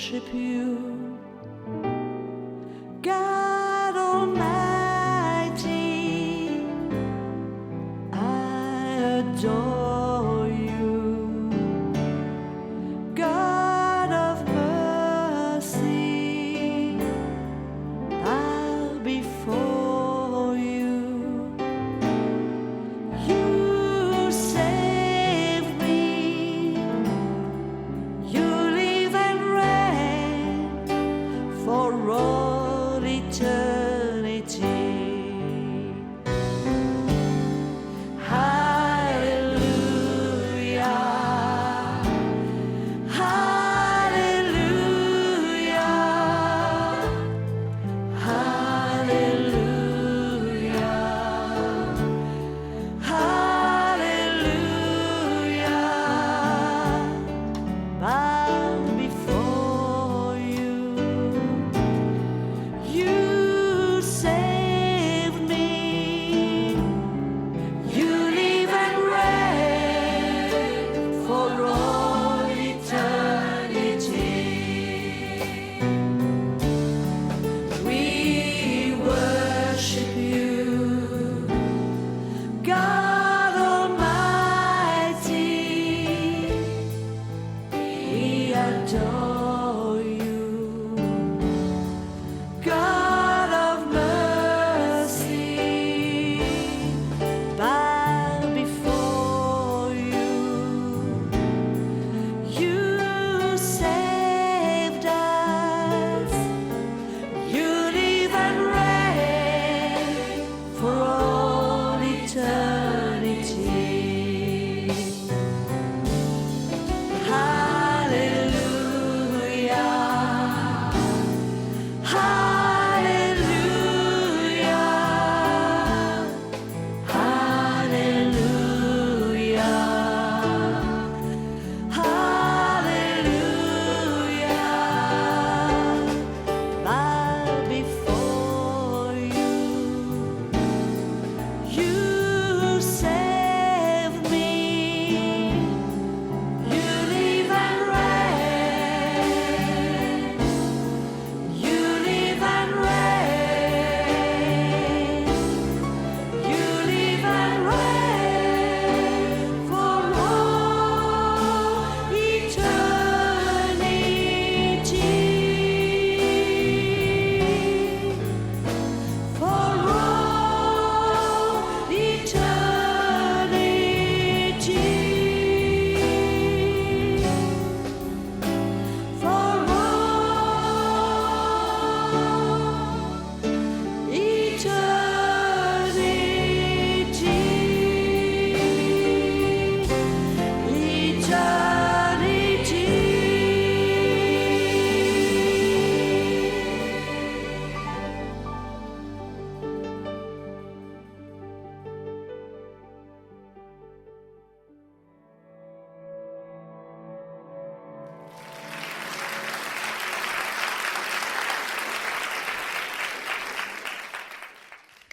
worship you, God Almighty. I adore you, God of mercy. I'll before you. You save me. You live and reign for all eternity. Hallelujah. Hallelujah. Hallelujah. Hallelujah. Bow before you. You save me. You live and reign for all eternity. We worship you, God Almighty. We adore you, God of mercy. Bow before you. You saved us. You live and reign for all eternity. Hallelujah. Hallelujah. Hallelujah. Hallelujah. Bow before you. You save me. You live and reign. You live and reign. You live and reign for all eternity. For all eternity. For all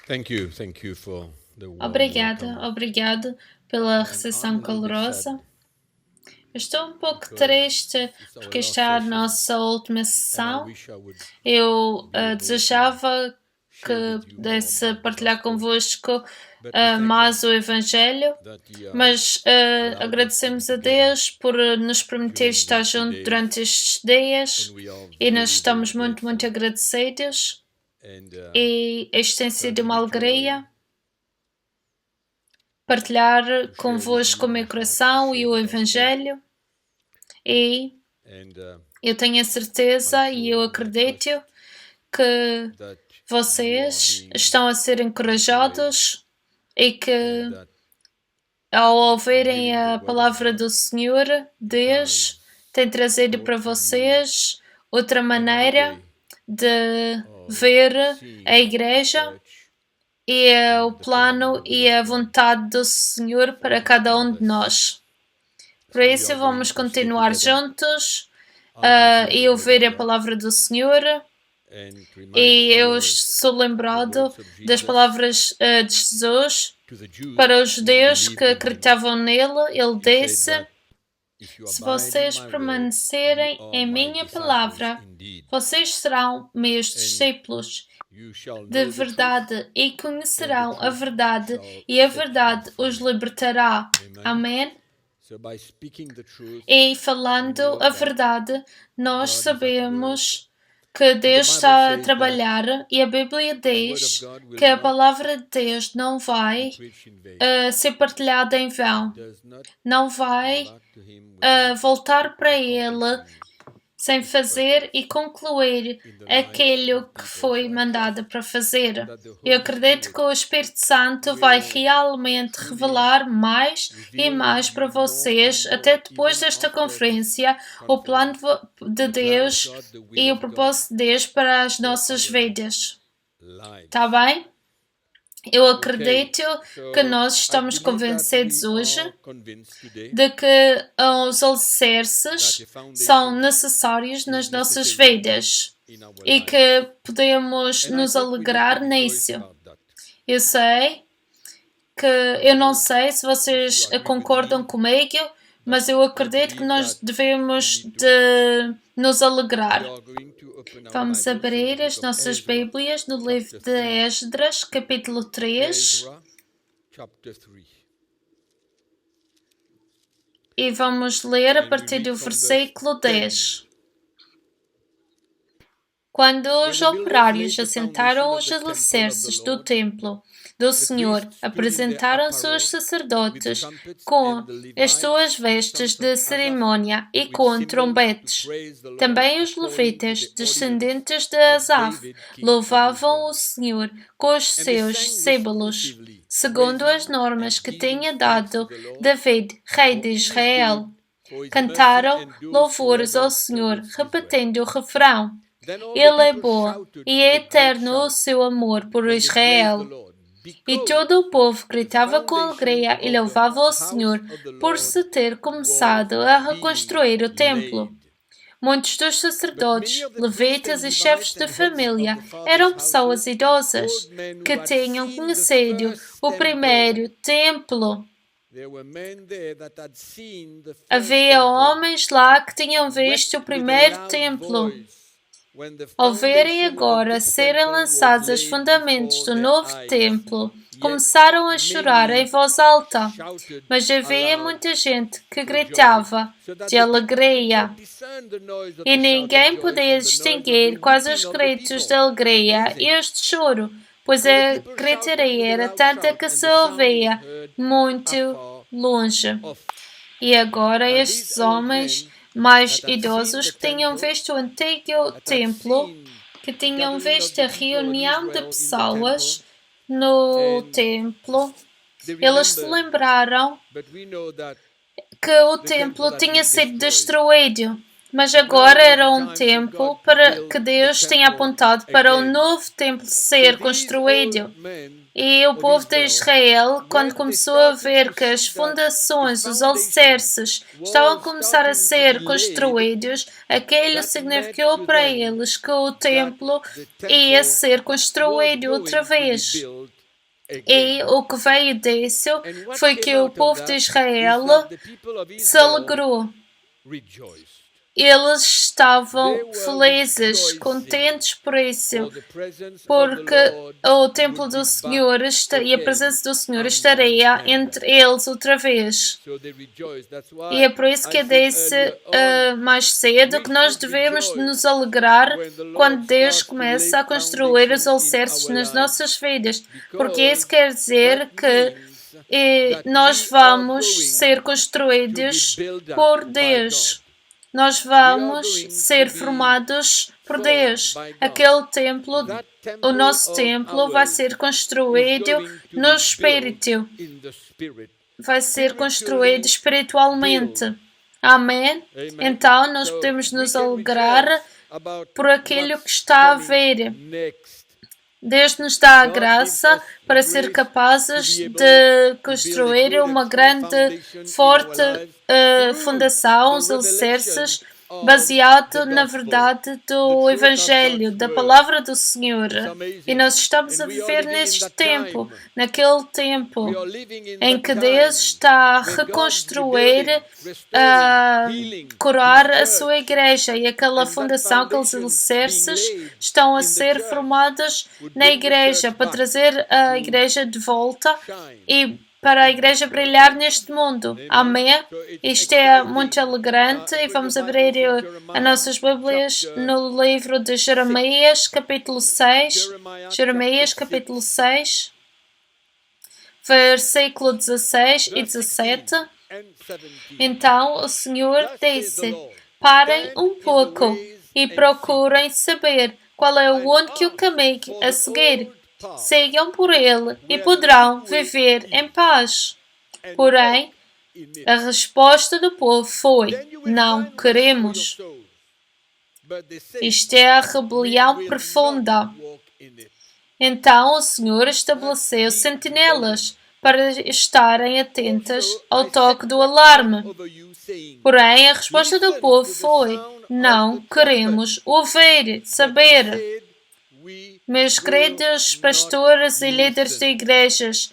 Thank you for the warm Obrigada, welcome. obrigado pela recepção calorosa. Eu estou um pouco triste porque esta é a nossa última And I sessão. wish I would Eu desejava que pudesse partilhar convosco mais o Evangelho, that the mas agradecemos a Deus por nos permitir estar juntos durante estes dias and we are e nós very, estamos very muito, muito agradecidos and e isto tem sido uma alegria partilhar convosco o meu coração e o Evangelho e eu tenho a certeza e eu acredito que that vocês estão a ser encorajados e que ao ouvirem a palavra do Senhor, Deus tem trazido para vocês outra maneira de ver a igreja e o plano e a vontade do Senhor para cada um de nós. Por isso, vamos continuar juntos e ouvir a palavra do Senhor. E eu sou lembrado das palavras de Jesus para os judeus que acreditavam nele. Ele disse Se vocês permanecerem em minha palavra, vocês serão meus discípulos de verdade e conhecerão a verdade, e a verdade os libertará. Amém? E falando a verdade, nós sabemos que Deus está a trabalhar, e a Bíblia diz que a palavra de Deus não vai ser partilhada em vão, não vai voltar para Ele sem fazer e concluir aquilo que foi mandado para fazer. Eu acredito que o Espírito Santo vai realmente revelar mais e mais para vocês, até depois desta conferência, o plano de Deus e o propósito de Deus para as nossas vidas. Tá bem? Eu acredito que nós estamos convencidos hoje de que os alicerces são necessários nas nossas vidas e que podemos nos alegrar nisso. Eu não sei se vocês concordam comigo, mas eu acredito que nós devemos de nos alegrar. Vamos abrir as nossas Bíblias no livro de Esdras, capítulo 3. E vamos ler a partir do versículo 10. Quando os operários assentaram os alicerces do templo do Senhor, apresentaram-se os sacerdotes com as suas vestes de cerimônia e com trombetes. Também os levitas, descendentes de Asaf, louvavam o Senhor com os seus símbolos, segundo as normas que tinha dado David, rei de Israel. Cantaram louvores ao Senhor, repetindo o refrão: Ele é bom e é eterno o seu amor por Israel. E todo o povo gritava com alegria e louvava o Senhor por se ter começado a reconstruir o templo. Muitos dos sacerdotes, levitas e chefes de família eram pessoas idosas que tinham conhecido o primeiro templo. Havia homens lá que tinham visto o primeiro templo. Ao verem agora serem lançados os fundamentos do novo templo, começaram a chorar em voz alta, mas havia muita gente que gritava de alegria. E ninguém podia distinguir quais os gritos de alegria e os de choro, pois a gritaria era tanta que se ouvia muito longe. E agora estes homens mais idosos que tinham visto o antigo templo, que tinham visto a reunião de pessoas no templo, eles se lembraram que o templo tinha sido destruído, mas agora era um tempo para que Deus tinha apontado para um novo templo ser construído. E o povo de Israel, quando começou a ver que as fundações, os alicerces, estavam a começar a ser construídos, aquilo significou para eles que o templo ia ser construído outra vez. E o que veio disso foi que o povo de Israel se alegrou. Eles estavam felizes, contentes por isso, porque o templo do Senhor e a presença do Senhor estaria entre eles outra vez. E é por isso que eu disse mais cedo que nós devemos nos alegrar quando Deus começa a construir os alicerces nas nossas vidas, porque isso quer dizer que nós vamos ser construídos por Deus. Nós vamos ser formados por Deus. Aquele templo, o nosso templo, vai ser construído no Espírito. Vai ser construído espiritualmente. Amém? Então, nós podemos nos alegrar por aquilo que está a vir. Deus nos dá a graça para ser capazes de construir uma grande, forte fundação, os alicerces baseado na verdade do Evangelho, da palavra do Senhor. E nós estamos a viver neste tempo, naquele tempo em que Deus está a reconstruir, a curar a sua igreja, e aquela fundação, aqueles alicerces estão a ser formados na igreja para trazer a igreja de volta e para a igreja brilhar neste mundo. Amém? Isto é muito alegrante e vamos abrir as nossas Bíblias no livro de Jeremias, capítulo 6. Jeremias, capítulo 6, versículo 16 e 17. Então o Senhor disse: parem um pouco e procurem saber qual é o único caminho a seguir. Sigam por ele e poderão viver em paz. Porém, a resposta do povo foi: não queremos. Isto é a rebelião profunda. Então o Senhor estabeleceu sentinelas para estarem atentas ao toque do alarme. Porém, a resposta do povo foi: não queremos ouvir, saber. Meus queridos pastores e líderes de igrejas,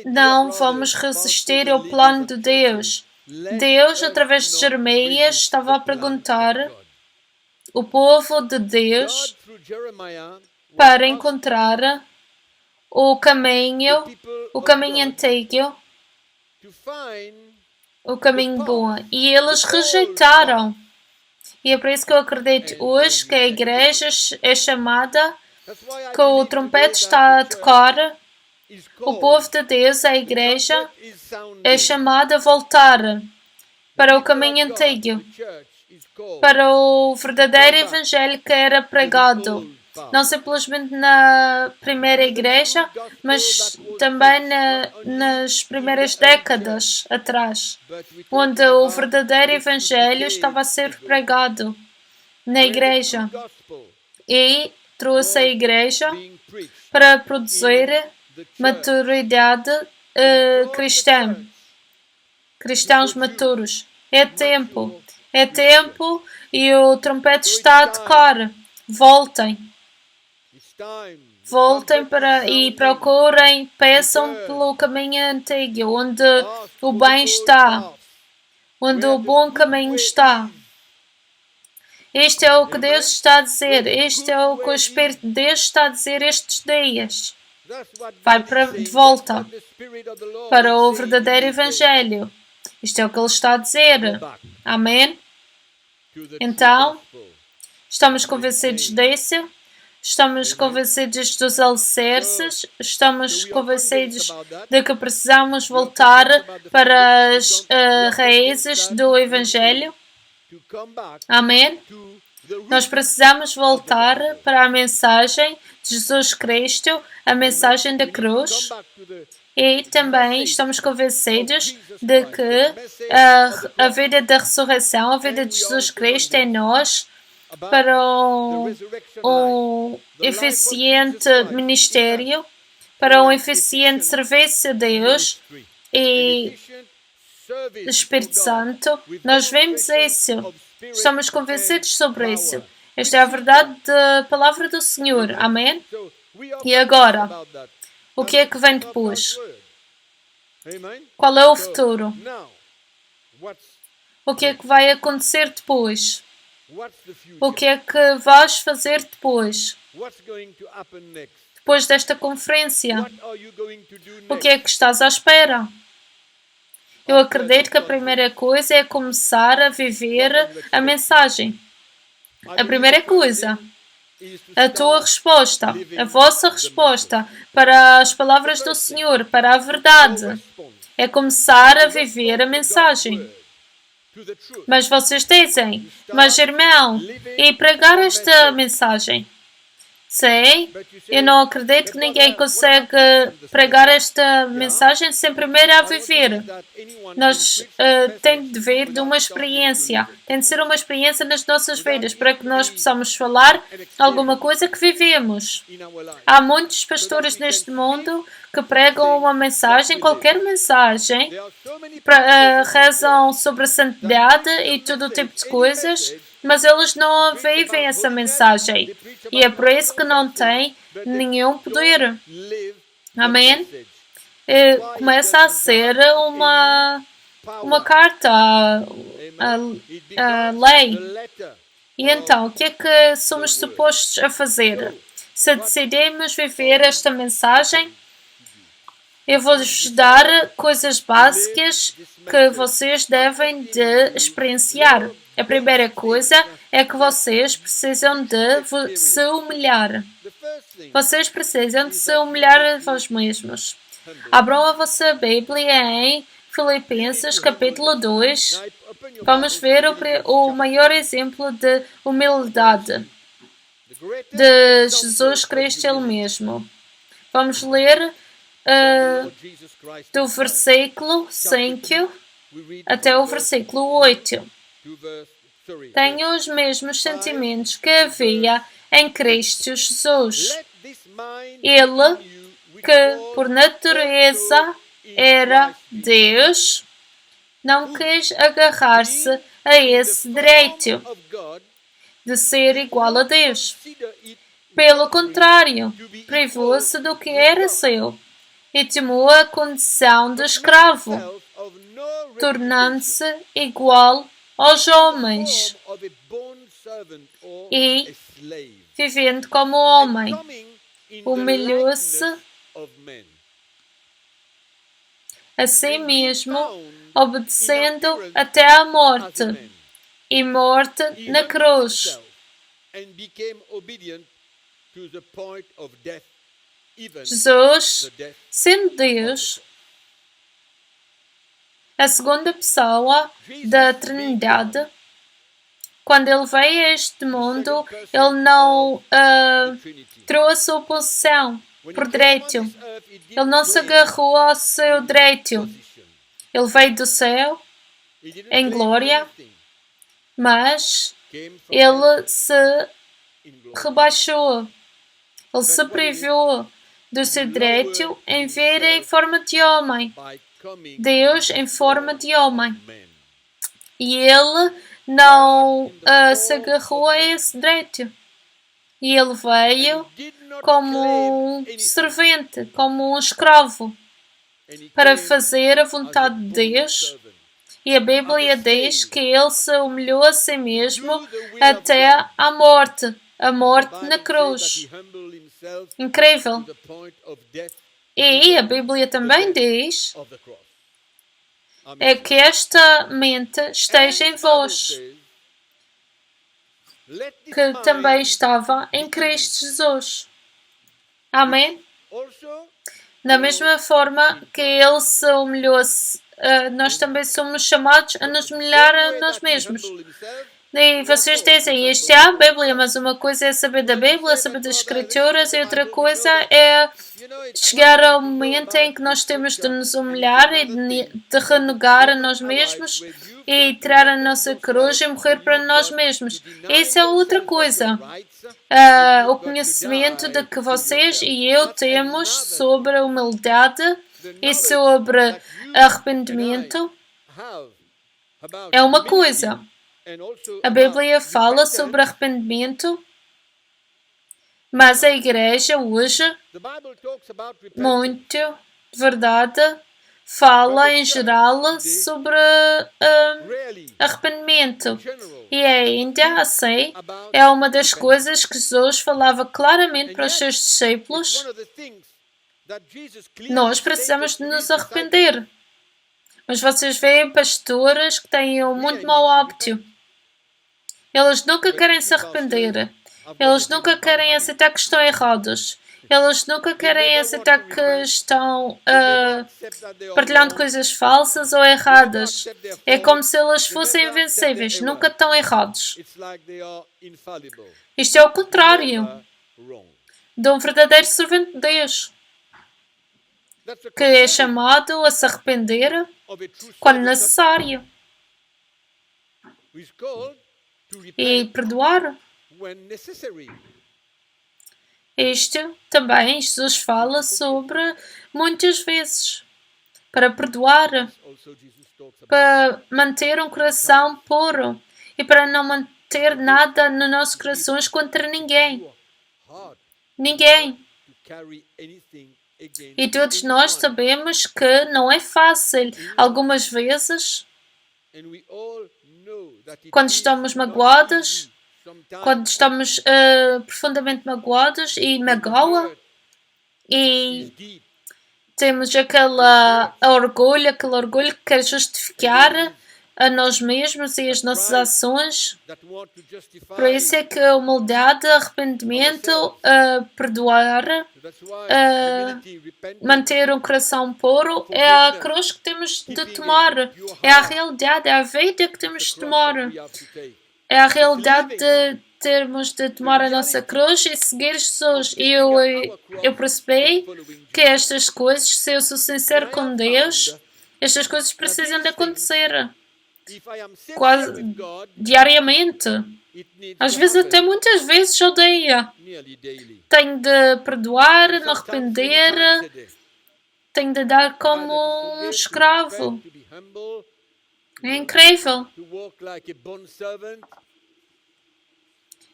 não vamos resistir ao plano de Deus. Deus, através de Jeremias, estava a perguntar o povo de Deus para encontrar o caminho antigo, o caminho bom. E eles rejeitaram. E é por isso que eu acredito hoje que a igreja é chamada, que o trompete está a tocar, o povo de Deus, a igreja, é chamada a voltar para o caminho antigo, para o verdadeiro evangelho que era pregado, não simplesmente na primeira igreja, mas também nas primeiras décadas atrás, onde o verdadeiro evangelho estava a ser pregado na igreja e trouxe a igreja para produzir maturidade cristã, cristãos maturos. É tempo e o trompete está a tocar. Voltem e procurem, peçam pelo caminho antigo, onde o bem está, onde o bom caminho está. Isto é o que Deus está a dizer, isto é o que o Espírito de Deus está a dizer estes dias. Vai de volta para o verdadeiro Evangelho. Isto é o que Ele está a dizer. Amém? Então, estamos convencidos disso. Estamos convencidos dos alicerces, estamos convencidos de que precisamos voltar para as raízes do Evangelho. Amém? Nós precisamos voltar para a mensagem de Jesus Cristo, a mensagem da cruz. E também estamos convencidos de que a vida da ressurreição, a vida de Jesus Cristo em nós, para um eficiente ministério, para um eficiente serviço a Deus e Espírito Santo. Nós vemos isso. Estamos convencidos sobre isso. Esta é a verdade da palavra do Senhor. Amém? E agora, o que é que vem depois? Qual é o futuro? O que é que vai acontecer depois? O que é que vais fazer depois? Depois desta conferência? O que é que estás à espera? Eu acredito que a primeira coisa é começar a viver a mensagem. A primeira coisa. A tua resposta, a vossa resposta para as palavras do Senhor, para a verdade, é começar a viver a mensagem. Mas vocês dizem: mas irmão, e pregar esta mensagem? Sei, eu não acredito que ninguém consegue pregar esta mensagem sem primeiro a viver. Nós tem de vir de uma experiência, tem de ser uma experiência nas nossas vidas para que nós possamos falar alguma coisa que vivemos. Há muitos pastores neste mundo que pregam uma mensagem, qualquer mensagem, rezam sobre a santidade e todo tipo de coisas, mas eles não vivem essa mensagem. E é por isso que não tem nenhum poder. Amém? Começa a ser uma carta, a lei. E então, o que é que somos supostos a fazer? Se decidimos viver esta mensagem, eu vos dar coisas básicas que vocês devem de experienciar. A primeira coisa é que vocês precisam de se humilhar. Vocês precisam de se humilhar a vós mesmos. Abram a vossa Bíblia em Filipenses capítulo 2. Vamos ver o maior exemplo de humildade de Jesus Cristo Ele mesmo. Vamos ler do versículo 5 até o versículo 8. Tenho os mesmos sentimentos que havia em Cristo Jesus. Ele, que por natureza era Deus, não quis agarrar-se a esse direito de ser igual a Deus. Pelo contrário, privou-se do que era seu e tomou a condição de escravo, tornando-se igual aos homens e, vivendo como homem, humilhou-se a si mesmo, obedecendo até à morte e morte na cruz. Jesus, sendo Deus, a segunda pessoa da Trindade, quando ele veio a este mundo, ele não trouxe oposição por direito. Ele não se agarrou ao seu direito. Ele veio do céu em glória, mas ele se rebaixou. Ele se privou do seu direito em vir em forma de homem. Deus em forma de homem. E ele não se agarrou a esse direito. E ele veio como um servente, como um escravo, para fazer a vontade de Deus. E a Bíblia diz que ele se humilhou a si mesmo até a morte na cruz. Incrível. E a Bíblia também diz é que esta mente esteja em vós, que também estava em Cristo Jesus. Amém? Da mesma forma que ele se humilhou, nós também somos chamados a nos humilhar a nós mesmos. E vocês dizem, isto é a Bíblia, mas uma coisa é saber da Bíblia, saber das Escrituras, e outra coisa é chegar ao momento em que nós temos de nos humilhar e de renegar a nós mesmos e tirar a nossa cruz e morrer para nós mesmos. Isso é outra coisa. O conhecimento de que vocês e eu temos sobre a humildade e sobre arrependimento é uma coisa. A Bíblia fala sobre arrependimento, mas a igreja hoje, muito de verdade, fala em geral sobre arrependimento. E ainda assim, é uma das coisas que Jesus falava claramente para os seus discípulos. Nós precisamos de nos arrepender. Mas vocês veem pastores que têm um muito mau hábito. Eles nunca querem se arrepender. Eles nunca querem aceitar que estão errados. Eles nunca querem aceitar que estão partilhando coisas falsas ou erradas. É como se eles fossem invencíveis. Nunca estão errados. Isto é o contrário. de um verdadeiro servente de Deus, That's a que é call chamado a se arrepender of a true quando servant of necessário who is called to e repent perdoar. when necessary. Isto também Jesus fala sobre muitas vezes para perdoar, Also, Jesus talks about para manter um coração puro e para não manter nada nos nossos corações contra ninguém. your heart Ninguém. to carry anything against E todos nós anyone. sabemos que não é fácil. Algumas vezes, And we all know that it quando is estamos not magoados, easy sometimes quando estamos profundamente magoados e when the magoa, hurt e is deep. temos aquele orgulho que quer justificar a nós mesmos e as nossas ações. That want to justify. Por isso é que a humildade, arrependimento, perdoar, So that's why uh, humility, repentance, manter um coração puro é a cruz que temos de tomar. É a realidade, é a vida que temos de cross tomar. that we have to take. É a realidade de termos de tomar a nossa cruz e seguir Jesus. E eu percebi que estas coisas, se eu sou sincero com Deus, estas coisas precisam de acontecer If I am sincere quase with God, diariamente. it needs Às to vezes, happen até muitas vezes ao dia. nearly daily. Tenho de perdoar, me Sometimes arrepender, 3 times a day. tenho de dar como Rather to um forgive, to escravo. repent, to be humble, É incrível. to walk like a bondservant.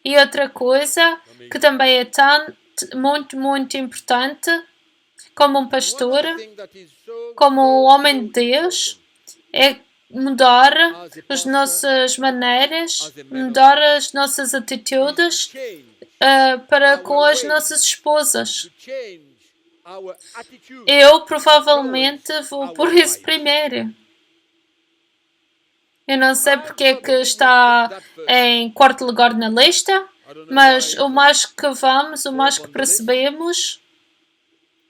E outra coisa que também é muito, muito importante, como um pastor, One thing that is so, como um homem de Deus, é mudar as a as pastor, nossas maneiras, mudar as nossas atitudes change, para com as nossas esposas. to change our attitude. Eu provavelmente vou por isso primeiro. Eu não sei porque é que está em quarto lugar na lista, mas o mais que vamos, o mais que percebemos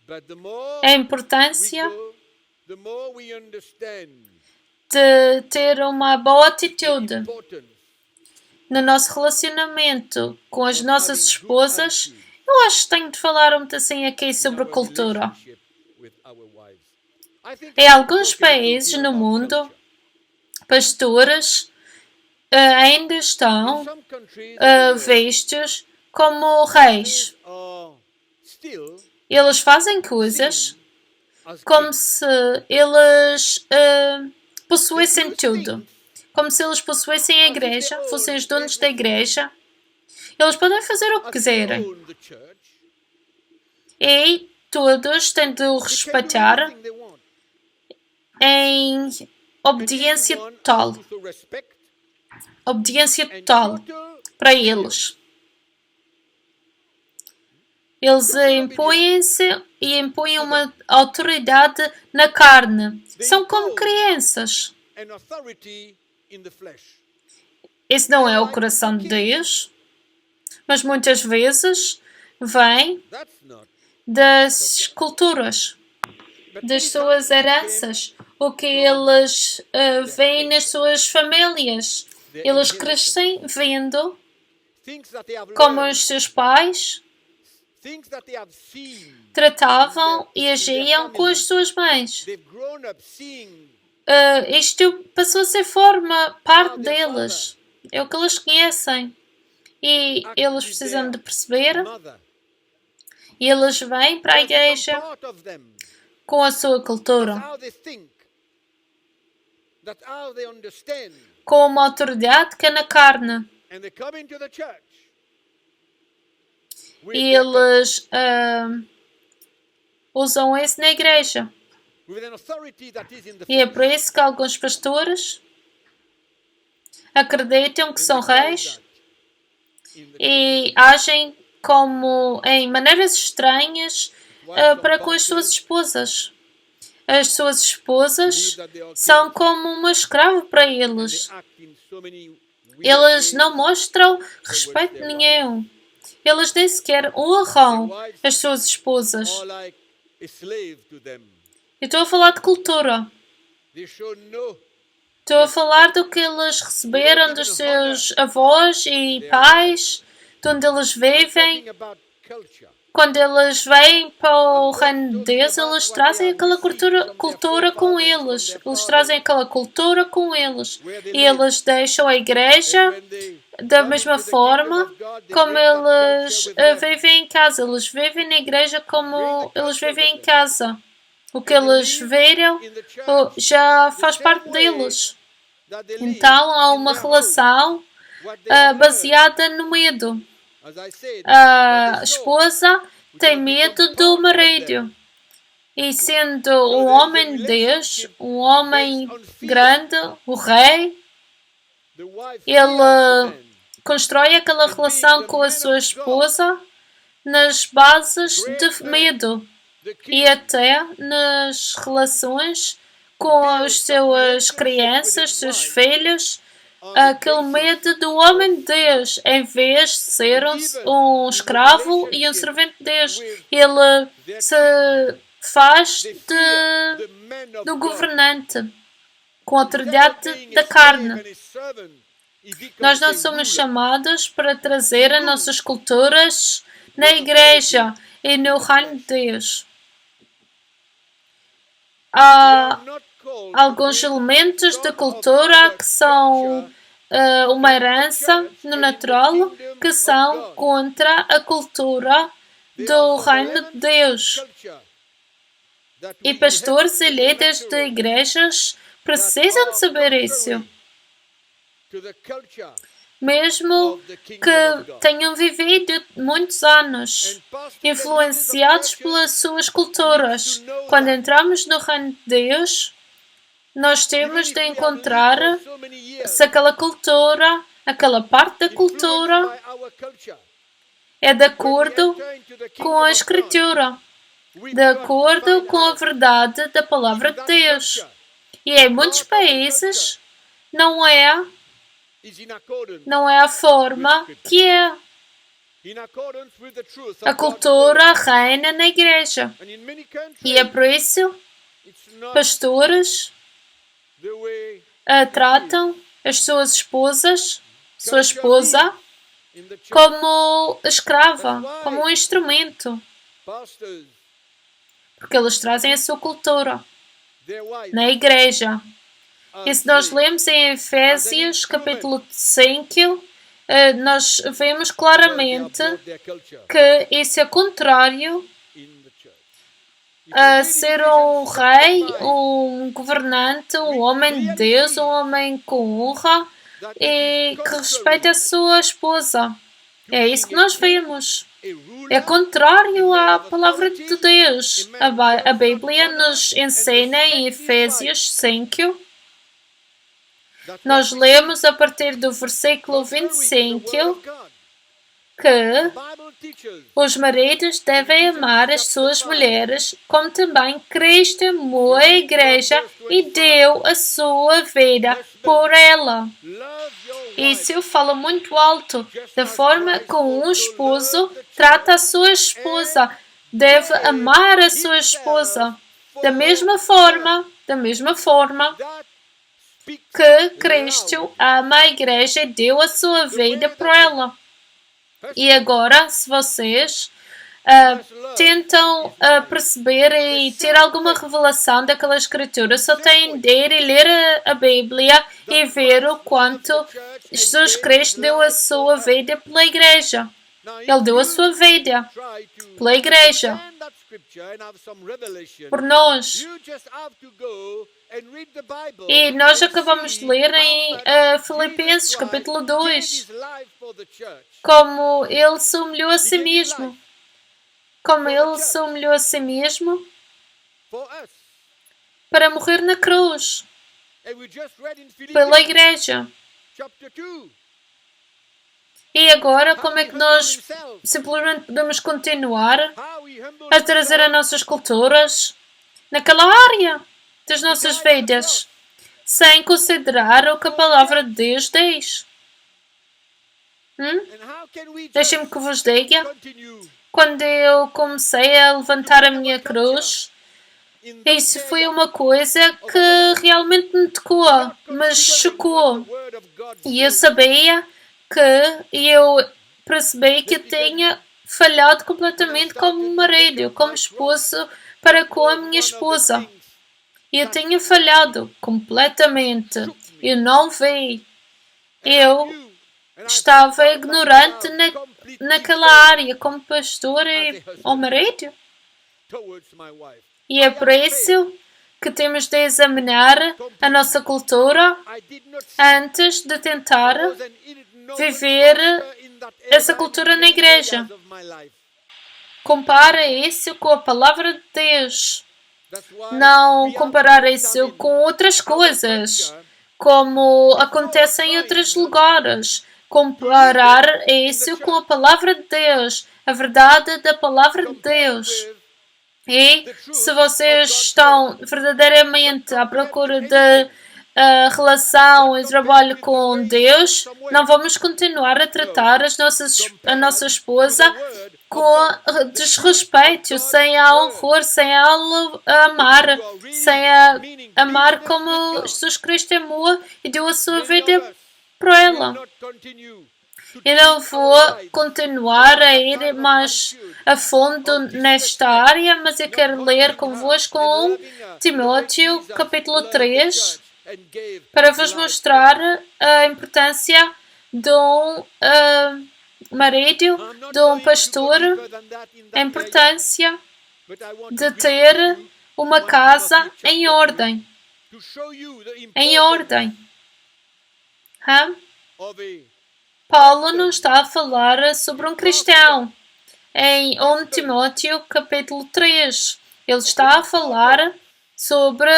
But the more é a we importância go, the more we understand de ter uma boa the atitude importance no nosso relacionamento com as of nossas having good esposas. attitude Eu acho que tenho de falar um assim aqui in sobre our cultura. relationship with our wives. I think Em I'm alguns talking a little países here no about mundo, culture. pastores ainda In estão some countries of the world, vistos como reis. pastors are still Eles fazem coisas seen as como kings. se eles possuíssem They do tudo. things Como se eles possuíssem a igreja, fossem os donos da igreja. Eles podem fazer o que as they quiserem. own the church. E todos têm de o They can do respeitar anything they want. em And obediência everyone total. has to respect Obediência and total total para eles. Eles impõem-se e impõem uma autoridade na carne. São como crianças. and authority in the flesh. Esse não é o coração de Deus, mas muitas vezes vem That's not. das culturas, But das these suas became heranças, o que eles veem nas suas famílias. Eles crescem vendo things that they have como learned, os seus pais things that they have seen. tratavam e agiam com as suas mães. They've grown up seeing Isto passou a ser parte deles. É o que eles conhecem. E eles precisam de perceber. mother. E eles vêm para a They become igreja part of them. com a sua That's cultura, how they think. That's how they understand. com uma autoridade que é na carne. And they come into the church. With E their culture, eles usam isso na igreja. with an authority that is in the E é flesh. por isso que alguns pastores acreditam que And são they call reis that in the e agem como em maneiras estranhas para com as suas esposas. As suas esposas são como uma escrava para eles. they act in so many weird Eles ways. não mostram respeito nenhum. Eles nem sequer honram as suas esposas. Are like a slave to them. Eu estou a falar de cultura. They show no. Estou a falar do que eles receberam dos seus avós e pais, de onde eles vivem. Talking about culture. quando eles vêm para o reino de Deus, eles trazem aquela cultura com eles. Eles trazem aquela cultura com eles. E eles deixam a igreja da mesma forma como eles vivem em casa. Eles vivem na igreja como eles vivem em casa. O que eles viram já faz parte deles. Então há uma relação baseada no medo. A esposa tem medo do marido. E sendo um homem de Deus, um homem grande, o rei, ele constrói aquela relação com a sua esposa nas bases de medo e até nas relações com as suas crianças, seus filhos, aquele medo do homem de Deus, em vez de ser um escravo e um servente de Deus. Ele se faz do governante, com a autoridade da carne. Nós não somos chamados para trazer as nossas culturas na igreja e no reino de Deus. Há alguns elementos da cultura que são uma herança no natural, que são contra a cultura do reino de Deus. E pastores e líderes de igrejas precisam de saber isso. Mesmo que tenham vivido muitos anos influenciados pelas suas culturas, quando entramos no reino de Deus, nós temos de encontrar se aquela cultura, aquela parte da cultura é de acordo com a Escritura, de acordo com a verdade da palavra de Deus. E em muitos países não é a forma que é. A cultura reina na igreja. E é por isso pastores tratam as suas esposas, sua esposa, como escrava, como um instrumento. Porque eles trazem a sua cultura na igreja. E se nós lemos em Efésios capítulo 5, nós vemos claramente que isso é contrário a ser um rei, um governante, um homem de Deus, um homem com honra e que respeita a sua esposa. É isso que nós vemos. É contrário à palavra de Deus. A Bíblia nos ensina em Efésios 5. Nós lemos a partir do versículo 25 que os maridos devem amar as suas mulheres, como também Cristo amou a igreja e deu a sua vida por ela. Isso fala muito alto, da forma como um esposo trata a sua esposa, deve amar a sua esposa, da mesma forma que Cristo ama a igreja e deu a sua vida por ela. E agora, se vocês tentam perceber e ter alguma revelação daquela escritura, só têm de ir e ler a Bíblia e ver o quanto Jesus Cristo deu a sua vida pela igreja. Ele deu a sua vida pela igreja, por nós. E nós acabamos de ler em Filipenses capítulo 2 como ele se humilhou a si mesmo. Como ele se humilhou a si mesmo para morrer na cruz pela igreja. E agora, como é que nós simplesmente podemos continuar a trazer as nossas culturas naquela área das nossas vidas, sem considerar o que a palavra de Deus diz? Deixem-me que vos diga, quando eu comecei a levantar a minha cruz, isso foi uma coisa que realmente me tocou, me chocou. E eu sabia que eu percebi que eu tinha falhado completamente como marido, como esposo para com a minha esposa. Eu tinha falhado completamente. Eu não vi. Eu estava ignorante naquela área como pastor e ao marido. E é por isso que temos de examinar a nossa cultura antes de tentar viver essa cultura na igreja. Compara isso com a palavra de Deus. Não comparar isso com outras coisas, como acontece em outros lugares. Comparar isso com a palavra de Deus, a verdade da palavra de Deus. E se vocês estão verdadeiramente à procura de relação e trabalho com Deus, não vamos continuar a tratar a nossa esposa com desrespeito, sem a honrar, sem a amar, sem a amar como Jesus Cristo amou e deu a sua vida para ela. Eu não vou continuar a ir mais a fundo nesta área, mas eu quero ler convosco 1 Timóteo, capítulo 3, para vos mostrar a importância de um marido, de um pastor, a importância de ter uma casa em ordem. Em ordem. Paulo não está a falar sobre um cristão. Em 1 Timóteo, capítulo 3, ele está a falar sobre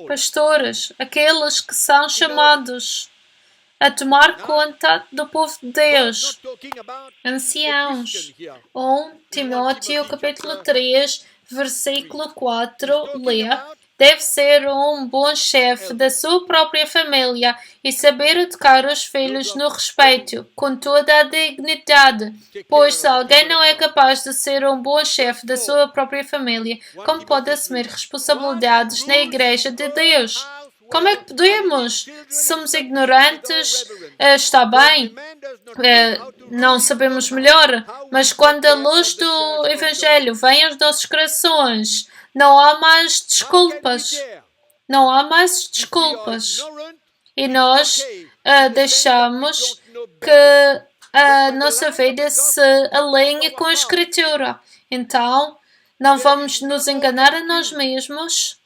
pastores, aqueles que são chamados a tomar conta do povo de Deus, anciãos. 1 Timóteo, capítulo 3, versículo 4, lê: deve ser um bom chefe da sua própria família e saber educar os filhos no respeito, com toda a dignidade. Pois se alguém não é capaz de ser um bom chefe da sua própria família, como pode assumir responsabilidades na Igreja de Deus? Como é que podemos? Se somos ignorantes, está bem, não sabemos melhor, mas quando a luz do Evangelho vem aos nossos corações, não há mais desculpas. Não há mais desculpas. E nós deixamos que a nossa vida se alinhe com a Escritura. Então, não vamos nos enganar a nós mesmos.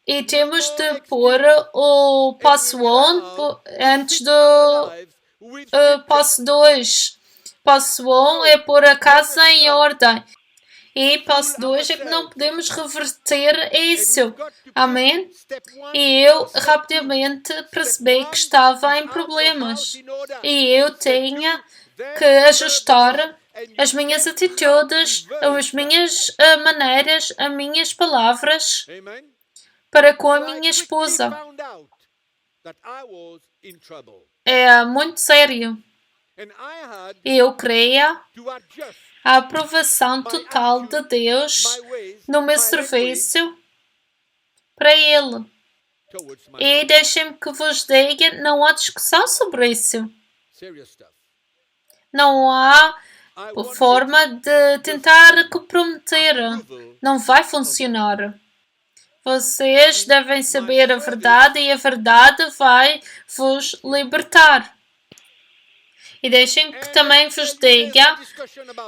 E temos de pôr o passo 1 antes do passo 2. Passo 1 é pôr a casa em ordem. E passo 2 é que não podemos reverter isso. Amém? E eu rapidamente percebi que estava em problemas. E eu tinha que ajustar as minhas atitudes, as minhas maneiras, as minhas palavras para com a minha esposa. É muito sério. E eu creia a aprovação total de Deus no meu serviço para Ele. E deixem-me que vos diga, não há discussão sobre isso. Não há forma de tentar comprometer. Não vai funcionar. Vocês devem saber a verdade e a verdade vai vos libertar. E deixem que também vos diga,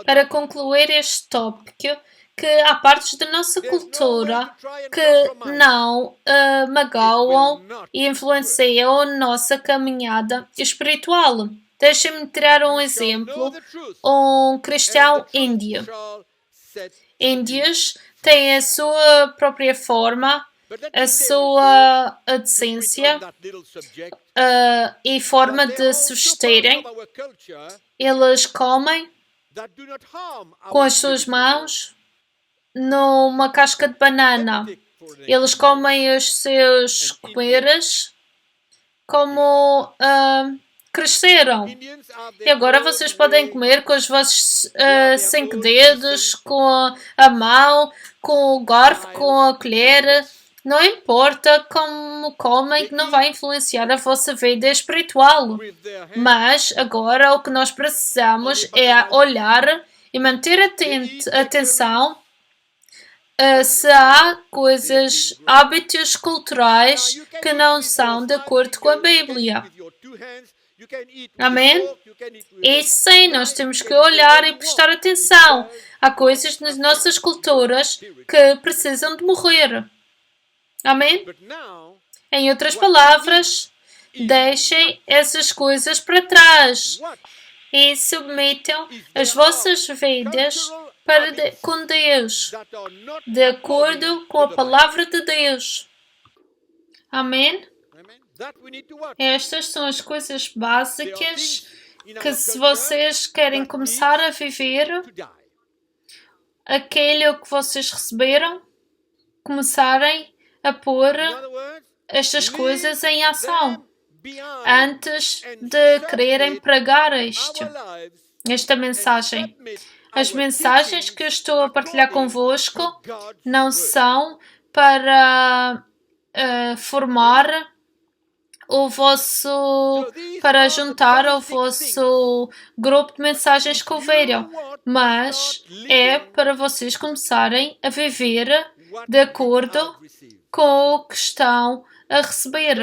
para concluir este tópico, que há partes da nossa cultura que não magoam e influenciam a nossa caminhada espiritual. Deixem-me tirar um exemplo. Um cristão índio. Índios têm a sua própria forma, a sua decência e forma de se vestirem. Eles comem com as suas mãos numa casca de banana. Eles comem os seus comeres como cresceram. E agora vocês podem comer com os vossos 5 dedos, com a mão, com o garfo, com a colher, Não importa como comem, que não vai influenciar a vossa vida espiritual. with their hands. Mas agora o que nós precisamos é olhar e manter atenção se há coisas, hábitos culturais que não são de acordo com a Bíblia. Amém? E sim, nós temos que olhar e prestar atenção. Há coisas nas nossas culturas que precisam de morrer. Amém? Em outras palavras, deixem essas coisas para trás e submetam as vossas vidas com Deus, de acordo com a palavra de Deus. Amém? Estas são as coisas básicas que, se vocês querem começar a viver aquilo que vocês receberam, começarem a pôr estas coisas em ação antes de quererem pregar esta mensagem. As mensagens que eu estou a partilhar convosco não são para formar para juntar o vosso grupo de mensagens que ouviram, mas é para vocês começarem a viver de acordo com o que estão a receber.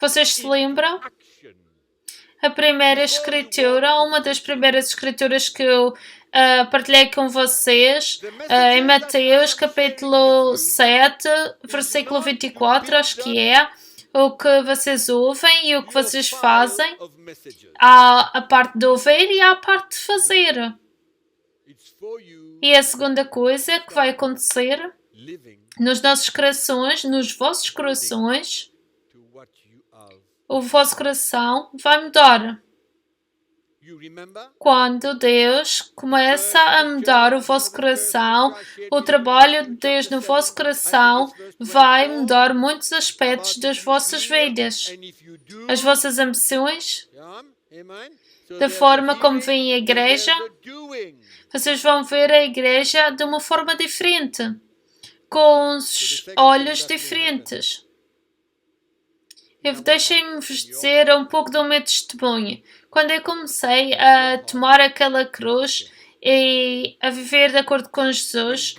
Vocês se lembram? A primeira escritura, uma das primeiras escrituras que eu partilhei com vocês, em Mateus capítulo 7, versículo 24, acho que é, o que vocês ouvem e o que vocês fazem. Há a parte de ouvir e há a parte de fazer. E a segunda coisa que vai acontecer nos nossos corações, nos vossos corações, o vosso coração vai mudar. Quando Deus começa a mudar o vosso coração, o trabalho de Deus no vosso coração vai mudar muitos aspectos das vossas vidas. As vossas ambições, da forma como veem a igreja, vocês vão ver a igreja de uma forma diferente, com os olhos diferentes. Deixem-me vos dizer um pouco do meu testemunho. Quando eu comecei a tomar aquela cruz e a viver de acordo com Jesus,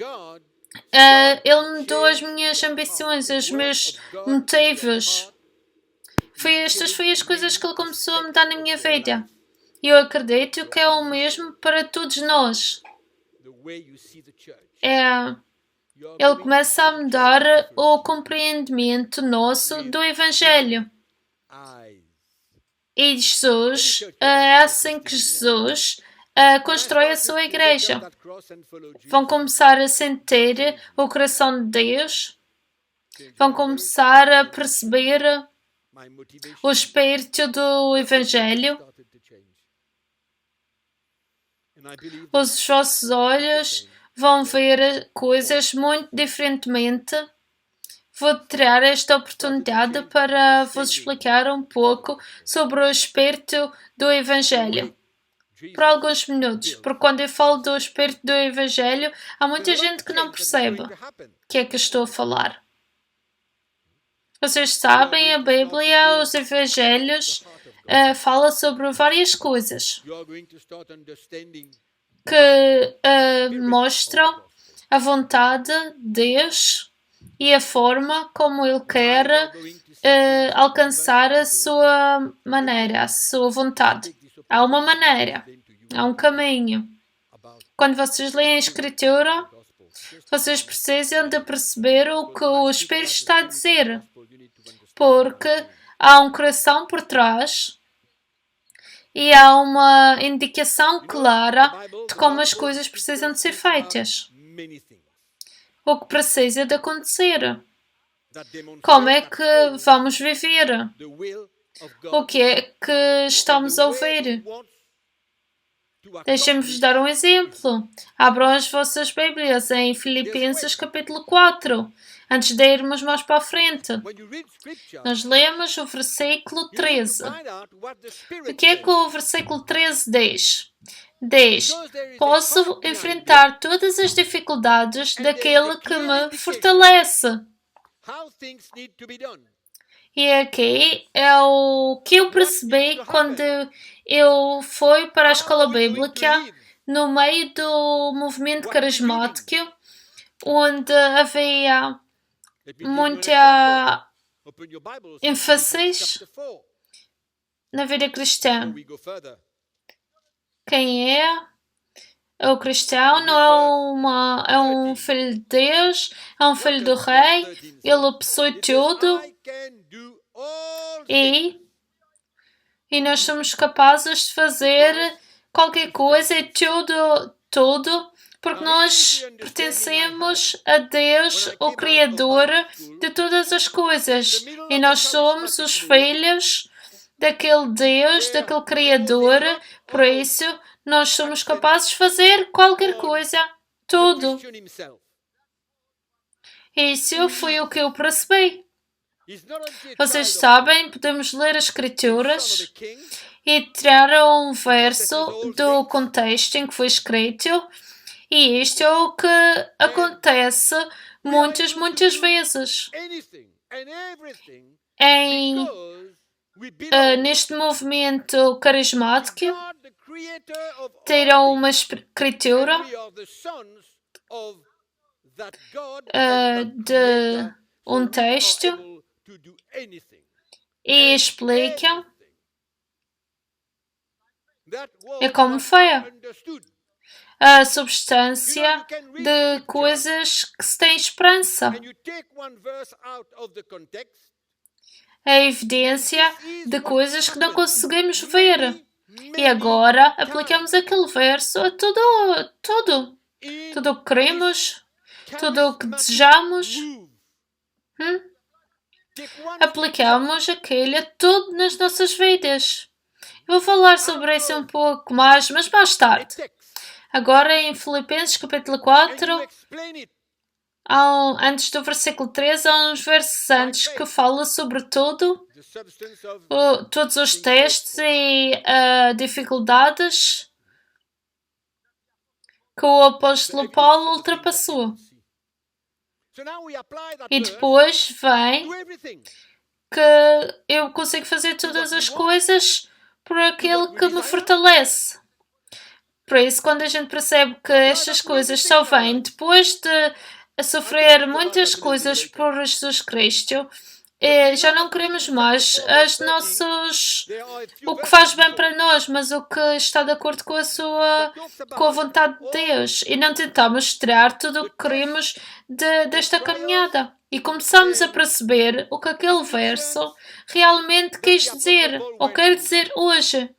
Ele mudou as minhas ambições, os meus motivos. Estas foram as coisas que Ele começou a mudar na minha vida. E eu acredito que é o mesmo para todos nós. Ele começa a mudar o compreendimento nosso do Evangelho. E Jesus, é assim que Jesus constrói a sua igreja. Vão começar a sentir o coração de Deus. Vão começar a perceber o espírito do Evangelho. Os vossos olhos vão ver coisas muito diferentemente. Vou tirar esta oportunidade para vos explicar um pouco sobre o espírito do Evangelho. Por alguns minutos, porque quando eu falo do espírito do Evangelho, há muita gente que não percebe o que é que estou a falar. Vocês sabem, a Bíblia, os Evangelhos, fala sobre várias coisas que mostram a vontade de Deus e a forma como Ele quer alcançar a sua maneira, a sua vontade. Há uma maneira, há um caminho. Quando vocês leem a Escritura, vocês precisam de perceber o que o Espírito está a dizer, porque há um coração por trás e há uma indicação clara de como as coisas precisam de ser feitas. O que precisa de acontecer. Como é que vamos viver? O que é que estamos a ouvir? Deixem-vos dar um exemplo. Abram as vossas Bíblias em Filipenses capítulo 4, antes de irmos mais para a frente. Nós lemos o versículo 13. O que é que o versículo 13 diz? Diz: posso enfrentar todas as dificuldades daquele que me fortalece. E aqui é o que eu percebi quando eu fui para a escola bíblica no meio do movimento carismático, onde havia muita ênfase na vida cristã. Quem é? O cristão não é um filho de Deus, é um filho do rei, ele possui tudo e nós somos capazes de fazer qualquer coisa e tudo, porque nós pertencemos a Deus, o Criador de todas as coisas, e nós somos os filhos daquele Deus, daquele Criador, por isso nós somos capazes de fazer qualquer coisa, tudo. Isso foi o que eu percebi. Vocês sabem, podemos ler as Escrituras e tirar um verso do contexto em que foi escrito, e isto é o que acontece muitas vezes neste movimento carismático. Terão uma escritura de um texto e explicam como foi a substância de coisas que se tem esperança, a evidência de coisas que não conseguimos ver. E agora aplicamos aquele verso a tudo o que queremos, tudo o que desejamos. Aplicamos aquele a tudo nas nossas vidas. Eu vou falar sobre isso um pouco mais, mas mais tarde. Agora em Filipenses capítulo 4, antes do versículo 13, há uns versos antes que fala sobre tudo, todos os testes e dificuldades que o apóstolo Paulo ultrapassou. E depois vem que eu consigo fazer todas as coisas por aquele que me fortalece. Por isso, quando a gente percebe que estas coisas só vêm depois de sofrer muitas coisas por Jesus Cristo, já não queremos mais o que faz bem para nós, mas o que está de acordo com a vontade de Deus, e não tentamos tirar tudo o que queremos desta caminhada. E começamos a perceber o que aquele verso realmente quis dizer, ou quer dizer hoje.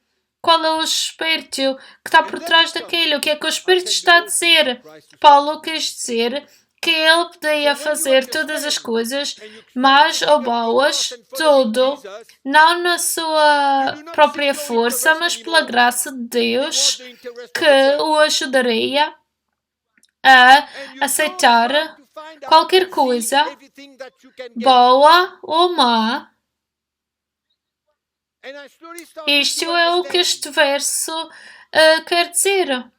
Qual é o espírito que está por trás daquilo? O que é que o espírito está a dizer? Paulo quis dizer que ele podia fazer todas as coisas, mas ou boas, tudo, não na sua própria força, mas pela graça de Deus, que o ajudaria a aceitar qualquer coisa, boa ou má. Isto é o que este verso quer dizer.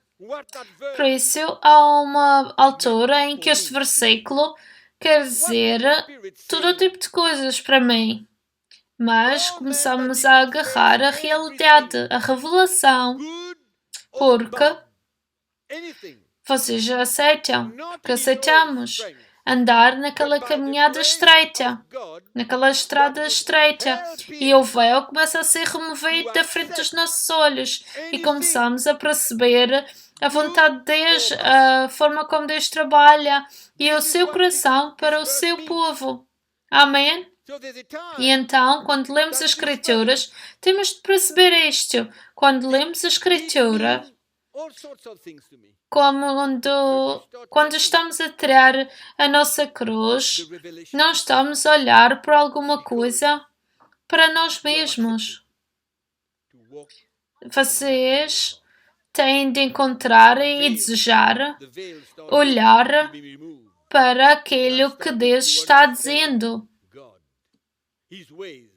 Por isso, há uma altura em que este versículo quer dizer todo tipo de coisas para mim. Mas começamos a agarrar a realidade, a revelação, porque vocês aceitam, porque aceitamos andar naquela caminhada estreita, naquela estrada estreita, e o véu começa a ser removido da frente dos nossos olhos e começamos a perceber a vontade de Deus, a forma como Deus trabalha e o seu coração para o seu povo. Amém? E então, quando lemos as Escrituras, temos de perceber isto. Quando lemos a Escritura, quando estamos a tirar a nossa cruz, não estamos a olhar para alguma coisa para nós mesmos. Vocês têm de encontrar e desejar the veil starts olhar to be removed. para aquilo que Deus está dizendo. God, His ways,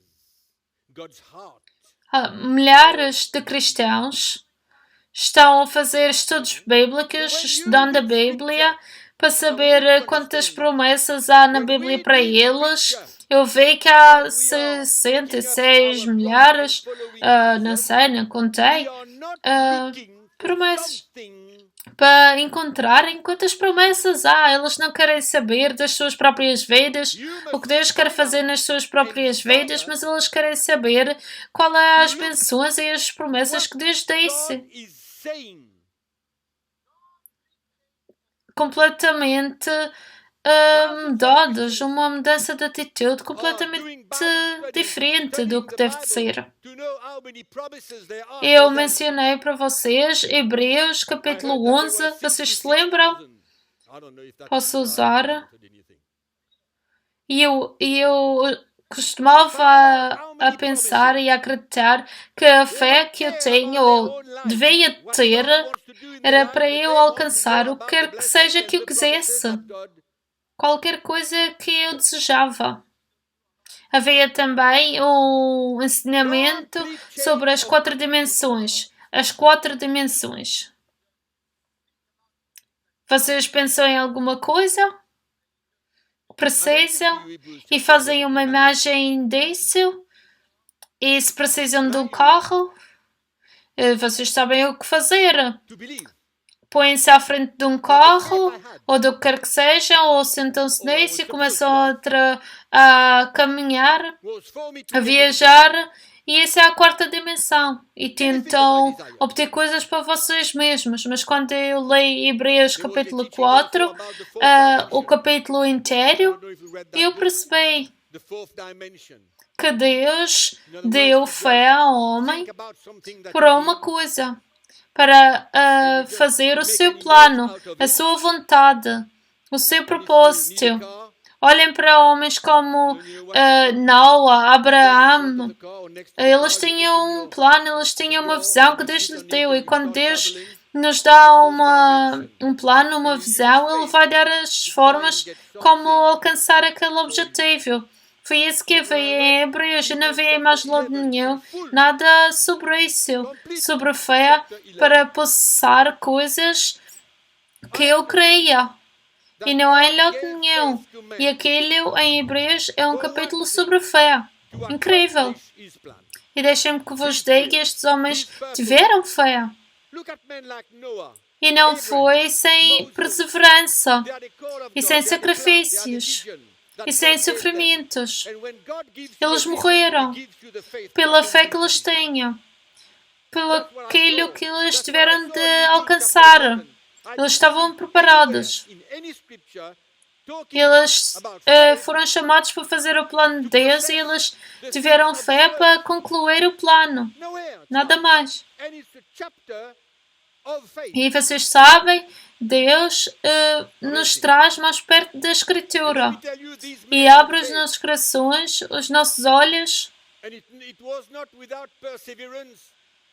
God's heart. Milhares de cristãos estão a fazer estudos bíblicos, estudando a Bíblia, para saber quantas promessas há na Bíblia para eles. Eu vi que há 66 milhares, não sei, não contei, We are not ah, looking for promessas. something Para encontrarem quantas promessas há. Eles não querem saber das suas próprias vidas, o que Deus quer fazer nas suas próprias vidas, mas eles querem saber qual é as bênçãos e as promessas que Deus disse. God is saying. Completamente mudados, uma mudança de atitude completamente diferente do que deve de ser. To know how many promises there are Eu for them. mencionei para vocês Hebreus I capítulo heard that there 11, were vocês se 66,000. lembram? I don't know if that Posso usar? answered anything. E eu costumava a pensar e a acreditar que a fé que eu tenho ou devia ter era para eu alcançar o que quer que seja que eu quisesse, qualquer coisa que eu desejava. Havia também um ensinamento sobre as 4 dimensões. As 4 dimensões. Vocês pensam em alguma coisa? Precisam? E fazem uma imagem disso? E se precisam de um carro? Vocês sabem o que fazer. To believe. Põem-se à frente de um carro, ou do que quer que seja, ou sentam-se nisso e começam a caminhar, Was for me to a viajar, e essa é a 4ª dimensão. E tentam obter coisas para vocês mesmos. Mas quando eu leio Hebreus capítulo 4, o capítulo inteiro, eu percebi the fourth dimension. que Deus deu fé ao homem Think about something that para uma coisa, para fazer o seu plano, a sua vontade, o seu propósito. Olhem para homens como Noah, Abraão. Eles tinham um plano, eles tinham uma visão que Deus lhes deu. E quando Deus nos dá um plano, uma visão, Ele vai dar as formas como alcançar aquele objetivo. Foi isso que havia em Hebreus. Eu não havia em mais lado nenhum nada sobre isso, sobre fé para possessar coisas que eu queria. E não há em lado nenhum. E aquilo em Hebreus é um capítulo sobre fé. Incrível. E deixem-me que vos diga, estes homens tiveram fé. E não foi sem perseverança, e sem sacrifícios, e sem sofrimentos. Eles morreram pela fé que eles tinham, pelo aquilo que eles tiveram de alcançar. Eles estavam preparados. Eles foram chamados para fazer o plano de Deus e eles tiveram fé para concluir o plano. Nada mais. E vocês sabem, Deus nos traz mais perto da Escritura e abre os nossos corações, os nossos olhos.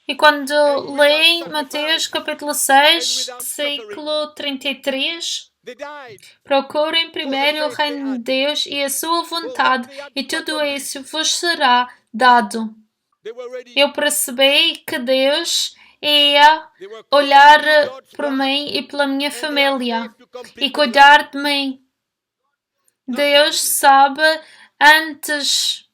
E quando leem Mateus capítulo 6, versículo 33, procurem primeiro o reino de Deus e a sua vontade, e tudo isso vos será dado. Eu percebi que Deus ia olhar por mim e pela minha família e cuidar de mim. Deus sabe antes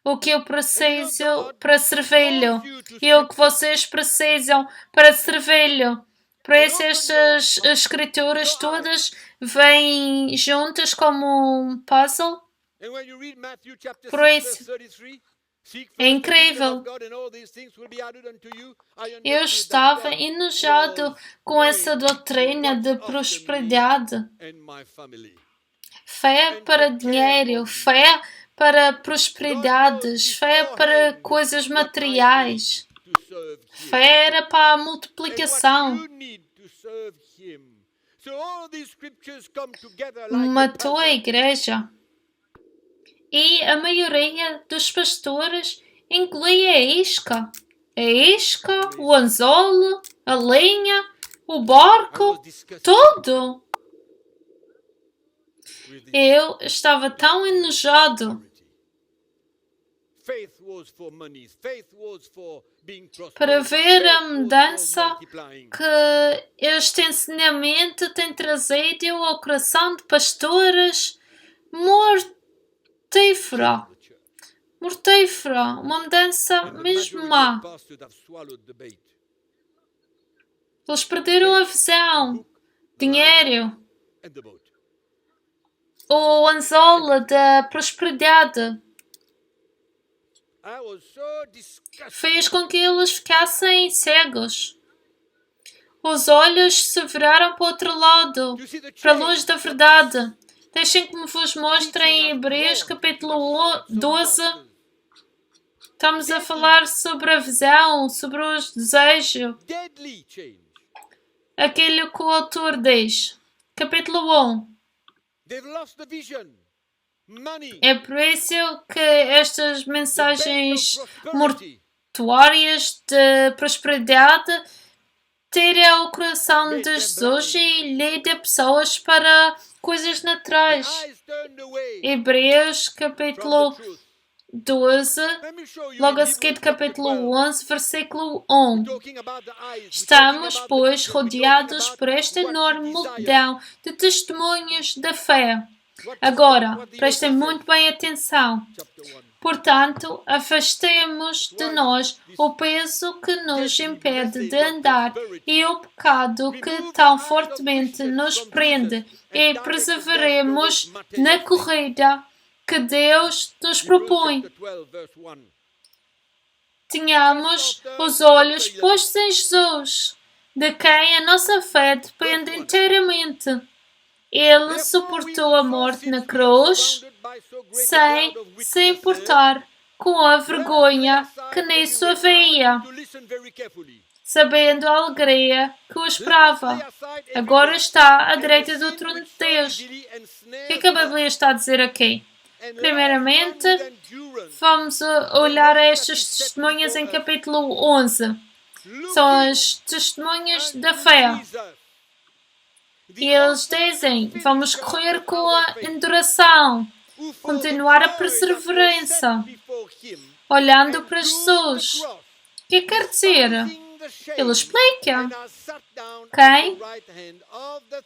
o que eu preciso para servi-lo e o que vocês precisam para servi-lo. Por isso estas escrituras todas vêm juntas como um puzzle. Por isso é incrível. Eu estava enojado com essa doutrina de prosperidade. Fé para dinheiro, fé para prosperidades, fé para coisas materiais. Fé era para a multiplicação. Matou a igreja. E a maioria dos pastores inclui a isca, o anzolo, a lenha, o barco, tudo. Eu estava tão enojado para ver a mudança que este ensinamento tem trazido ao coração de pastores mortífera. Mortífera. Uma mudança mesmo má. Eles perderam a visão, dinheiro, o anzolo da prosperidade. Fez com que eles ficassem cegos. Os olhos se viraram para o outro lado, para longe da verdade. Deixem que me vos mostre em Hebreus capítulo 12. Estamos a falar sobre a visão, sobre os desejos. Aquilo que o autor diz. Capítulo 1. É por isso que estas mensagens mortuárias de prosperidade tiram o coração de Jesus e lida pessoas para coisas naturais. Hebreus capítulo 12, logo a seguir capítulo 11, versículo 1. Estamos, pois, rodeados por esta enorme multidão de testemunhas da fé. Agora, prestem muito bem atenção. Portanto, afastemos de nós o peso que nos impede de andar e o pecado que tão fortemente nos prende e perseveremos na corrida que Deus nos propõe. Tenhamos os olhos postos em Jesus, de quem a nossa fé depende inteiramente. Ele suportou a morte na cruz sem se importar com a vergonha que nisso havia, sabendo a alegria que o esperava. Agora está à direita do trono de Deus. O que a Bíblia está a dizer aqui? Primeiramente, vamos olhar a estas testemunhas em capítulo 11. São as testemunhas da fé. E eles dizem, vamos correr com a enduração, continuar a perseverança, olhando para Jesus. O que quer dizer? Ele explica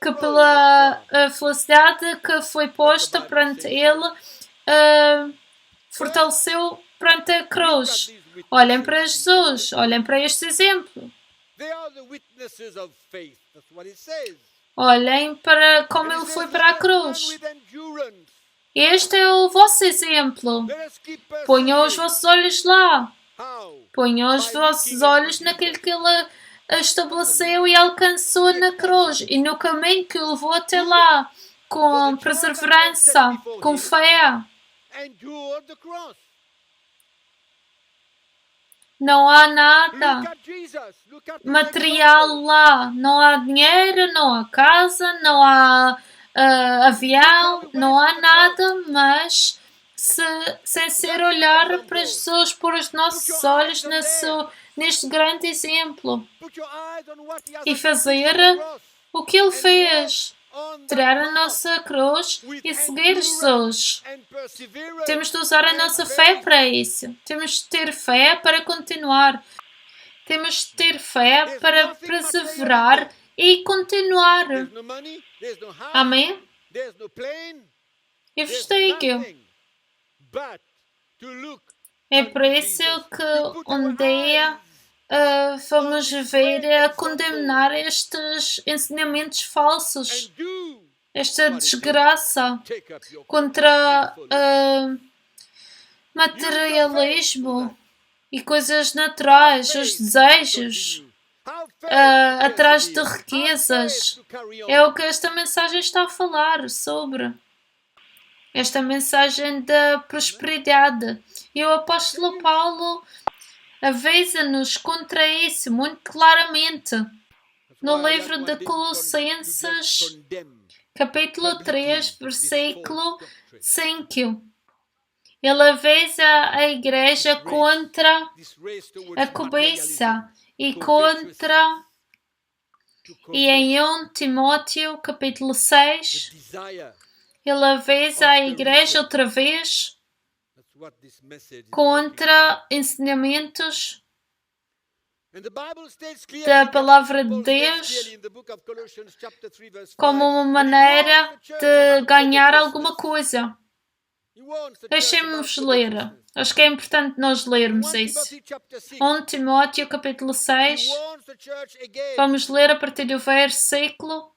que pela felicidade que foi posta perante ele, fortaleceu perante a cruz. Olhem para Jesus, olhem para este exemplo. Olhem para como ele foi para a cruz. Este é o vosso exemplo. Ponham os vossos olhos lá. Ponham os vossos olhos naquilo que ele estabeleceu e alcançou na cruz e no caminho que o levou até lá, com perseverança, com fé. Não há nada material lá. Não há dinheiro, não há casa, não há avião, não há nada, mas sem ser olhar para Jesus, pôr os nossos olhos neste grande exemplo e fazer o que ele fez. Tirar a nossa cruz e seguir Jesus. Temos de usar a nossa fé para isso. Temos de ter fé para continuar. Temos de ter fé para perseverar e continuar. Amém? E vos digo, é por isso que um dia vamos ver a condenar estes ensinamentos falsos, esta desgraça contra materialismo e coisas naturais, os desejos, atrás de riquezas. É o que esta mensagem está a falar sobre. Esta mensagem da prosperidade. E o apóstolo Paulo avisa-nos contra isso muito claramente no livro de Colossenses, capítulo 3, versículo 5. Ele avisa a igreja contra a cobiça e contra E em 1 Timóteo capítulo 6, desire. ele avisa a igreja outra vez That's what this message is talking about. contra ensinamentos And the Bible states clearly da that palavra de Paul states Deus clearly in the book of Colossians chapter 3 verse 5, como uma that he maneira warns the church de about ganhar covetousness. alguma coisa. He warns the church Deixem-nos about ler. covetousness. Acho que é importante nós In lermos 1 isso. Timothy chapter 6, 1 Timóteo capítulo he 6. warns the church again Vamos ler a partir do versículo.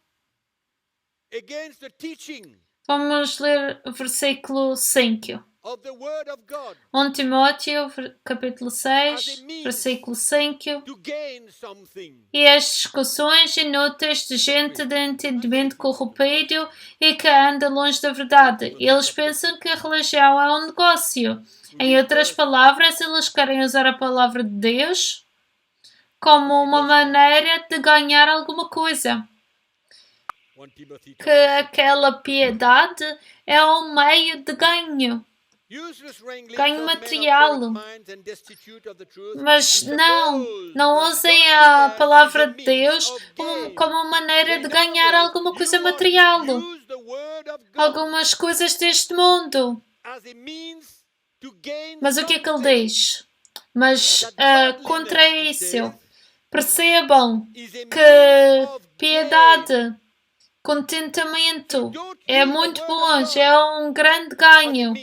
against the teaching Vamos ler o versículo 5. of the word of God 1 Timóteo capítulo 6, versículo 5. to gain something. E as discussões inúteis de gente de entendimento corrompido e que anda longe da verdade. Eles pensam que a religião é um negócio. Em outras palavras, eles querem usar a palavra de Deus como uma maneira de ganhar alguma coisa. 1 Timothy Que chapter 6. aquela piedade é um meio de ganho. Useless wranglings Ganho of men of material. corrupt minds and destitute of the truth, Mas who não suppose usem that a godliness palavra is a de means Deus of gain. como uma maneira In de other ganhar words, alguma coisa you want to material. use the word of God Algumas coisas deste mundo. as a means to gain Mas o que é que ele something. diz? Mas That contra godliness, he isso, says, percebam is a que means of gain. piedade, contentamento é muito bom, é um grande ganho.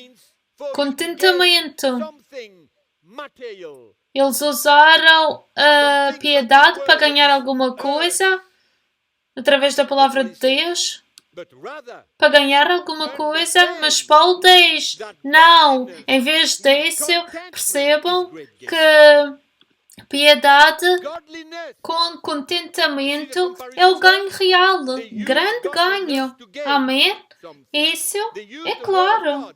Contentamento. Eles usaram a piedade para ganhar alguma coisa através da palavra de Deus, para ganhar alguma coisa, mas Paulo diz, não, em vez disso, percebam que piedade com contentamento é o ganho real, grande ganho. Amém? Isso é claro.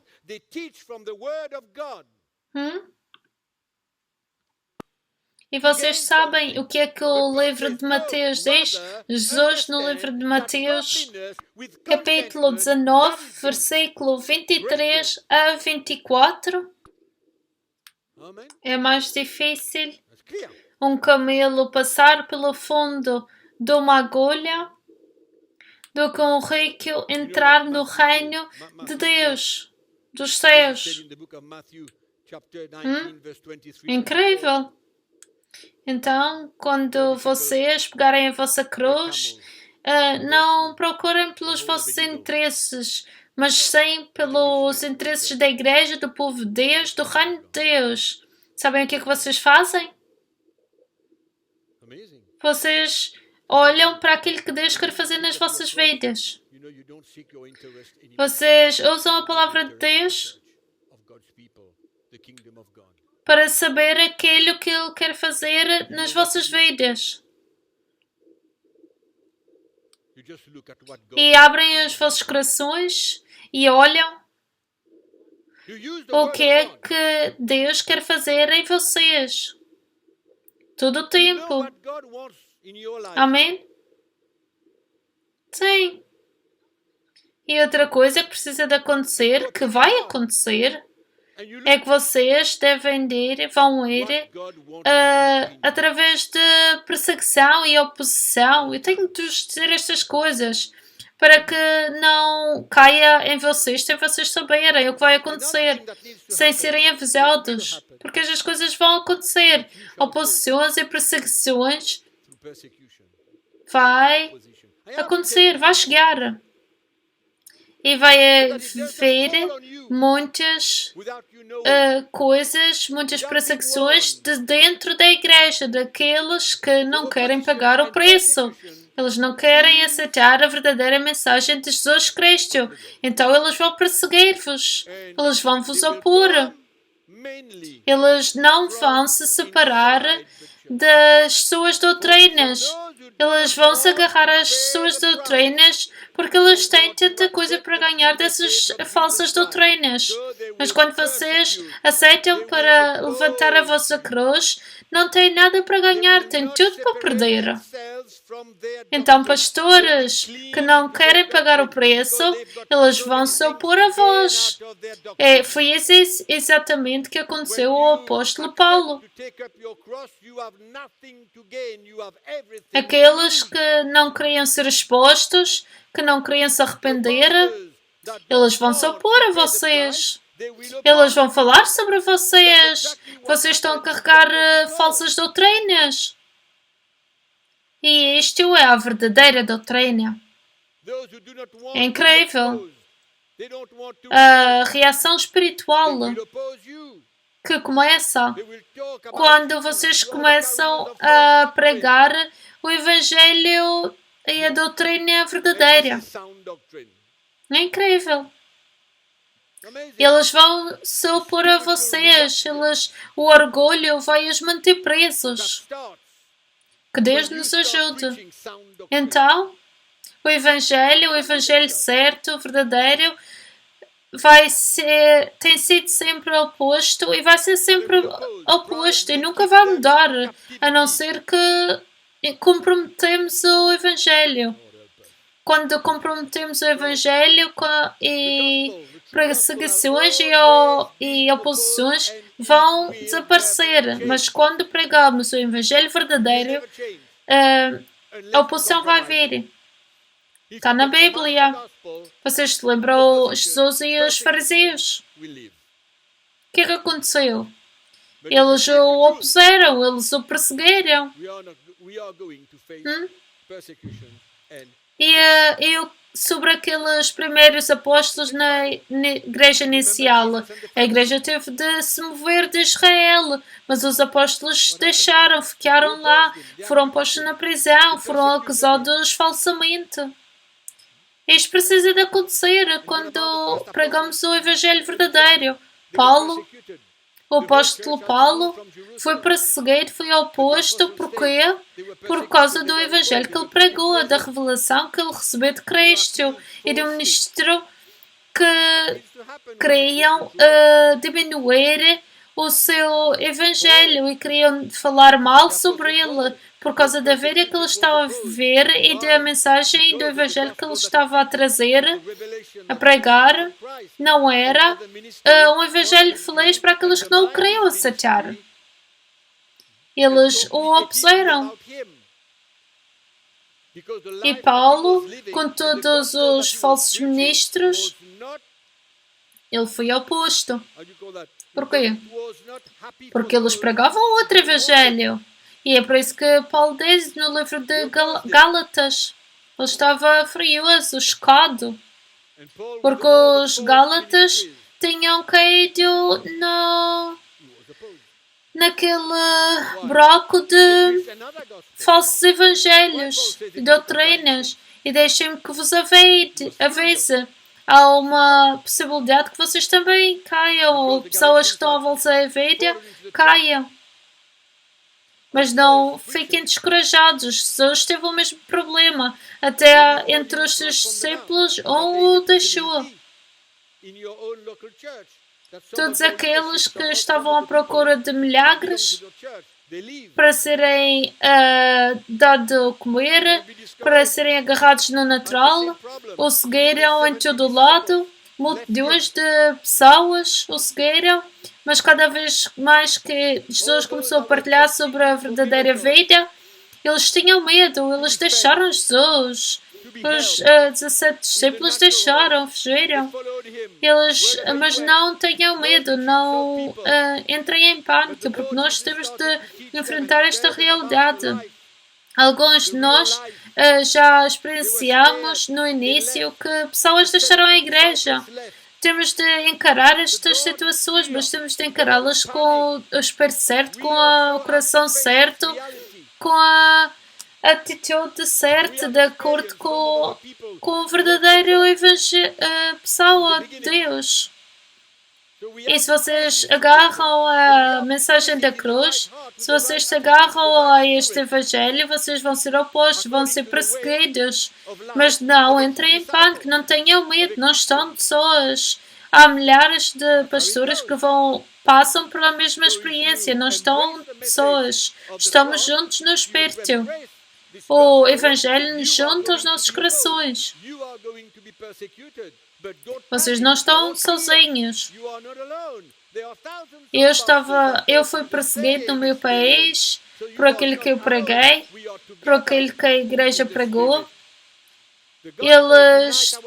E vocês sabem o que é que o livro de Mateus diz? Jesus, no livro de Mateus, capítulo 19, versículo 23 a 24, é mais difícil um camelo passar pelo fundo de uma agulha do que um rico entrar no reino de Deus, dos céus. Incrível! Então, quando vocês pegarem a vossa cruz, não procurem pelos vossos interesses, mas sim pelos interesses da igreja, do povo de Deus, do reino de Deus. Sabem o que é que vocês fazem? Vocês olham para aquilo que Deus quer fazer nas vossas vidas. Vocês usam a palavra de Deus para saber aquilo que Ele quer fazer nas vossas vidas. E abrem os vossos corações e olham o que é que Deus quer fazer em vocês. Todo o tempo. Amém? Sim. E outra coisa que precisa de acontecer, que vai acontecer, é que vocês vão ir através de perseguição e oposição. Eu tenho de vos dizer estas coisas para que não caia em vocês sem vocês saberem o que vai acontecer, sem serem avisados, porque estas coisas vão acontecer. Oposições e perseguições vai acontecer, vai chegar. E vai haver muitas coisas, muitas perseguições de dentro da igreja, daqueles que não querem pagar o preço. Eles não querem aceitar a verdadeira mensagem de Jesus Cristo. Então eles vão perseguir-vos. Eles vão vos opor. Eles não vão se separar das suas doutrinas. Eles vão se agarrar às suas doutrinas porque eles têm tanta coisa para ganhar dessas falsas doutrinas. Mas quando vocês aceitam para levantar a vossa cruz, não têm nada para ganhar, têm tudo para perder. Então, pastores que não querem pagar o preço, eles vão se opor a vós. Foi exatamente o que aconteceu ao apóstolo Paulo. Aqueles que não queriam ser expostos, que não queriam se arrepender, eles vão se opor a vocês. Eles vão falar sobre vocês. Vocês estão a carregar falsas doutrinas. E isto é a verdadeira doutrina. É incrível. A reação espiritual que começa quando vocês começam a pregar o Evangelho e a doutrina verdadeira. É incrível. Eles vão se opor a vocês. O orgulho vai os manter presos. Que Deus nos ajude. Então, o Evangelho certo, o verdadeiro, tem sido sempre oposto e vai ser sempre oposto e nunca vai mudar, a não ser que comprometemos o Evangelho. Quando comprometemos o Evangelho e perseguições e oposições vão desaparecer. Mas quando pregamos o Evangelho verdadeiro, a oposição vai vir. Está na Bíblia. Vocês se lembram Jesus e os fariseus? O que é que aconteceu? Eles o opuseram, eles o perseguiram. E sobre aqueles primeiros apóstolos na igreja inicial, a igreja teve de se mover de Israel, mas os apóstolos deixaram, ficaram lá, foram postos na prisão, foram acusados falsamente. Isto precisa de acontecer quando pregamos o Evangelho verdadeiro. O apóstolo Paulo foi perseguido, foi oposto. Porquê? Por causa do Evangelho que ele pregou, da revelação que ele recebeu de Cristo e do ministro que queriam diminuir o seu Evangelho e queriam falar mal sobre ele por causa da vida que ele estava a viver e da mensagem do Evangelho que ele estava a trazer, a pregar. Não era um Evangelho feliz para aqueles que não o queriam aceitar. Eles o opuseram. E Paulo, com todos os falsos ministros, ele foi oposto. Porquê? Porque eles pregavam outro Evangelho. E é por isso que Paulo diz no livro de Gálatas, ele estava furioso, chocado, porque os Gálatas tinham caído naquele buraco de falsos evangelhos, de doutrinas. E deixem-me que vos avise. Há uma possibilidade que vocês também caiam, ou pessoas que estão à volta da vida caiam. Mas não fiquem descorajados. Jesus teve o mesmo problema. Até entre os seus discípulos, o deixou. Todos aqueles que estavam à procura de milagres para serem dado a comer, para serem agarrados no natural, o seguiram em todo o lado. Multidões de pessoas o seguiram, mas cada vez mais que Jesus começou a partilhar sobre a verdadeira vida, eles tinham medo, eles deixaram Jesus. Os 17 discípulos deixaram, fugiram. Mas não tenham medo, não entrem em pânico, porque nós temos de enfrentar esta realidade. Alguns de nós já experienciamos no início que pessoas deixaram a igreja. Temos de encarar estas situações, mas temos de encará-las com o espírito certo, com o coração certo, com a atitude certa, de acordo com o verdadeiro pessoa de Deus. E se vocês agarram a mensagem da cruz, se vocês se agarram a este Evangelho, vocês vão ser opostos, vão ser perseguidos. Mas não entrem em pânico, não tenham medo, não estão sós. Há milhares de pastores que passam pela mesma experiência, não estão sós. Estamos juntos no Espírito. o Evangelho junto aos nossos corações. Vocês não estão sozinhos. Eu fui perseguido no meu país por aquilo que eu preguei, por aquilo que a igreja pregou. Eles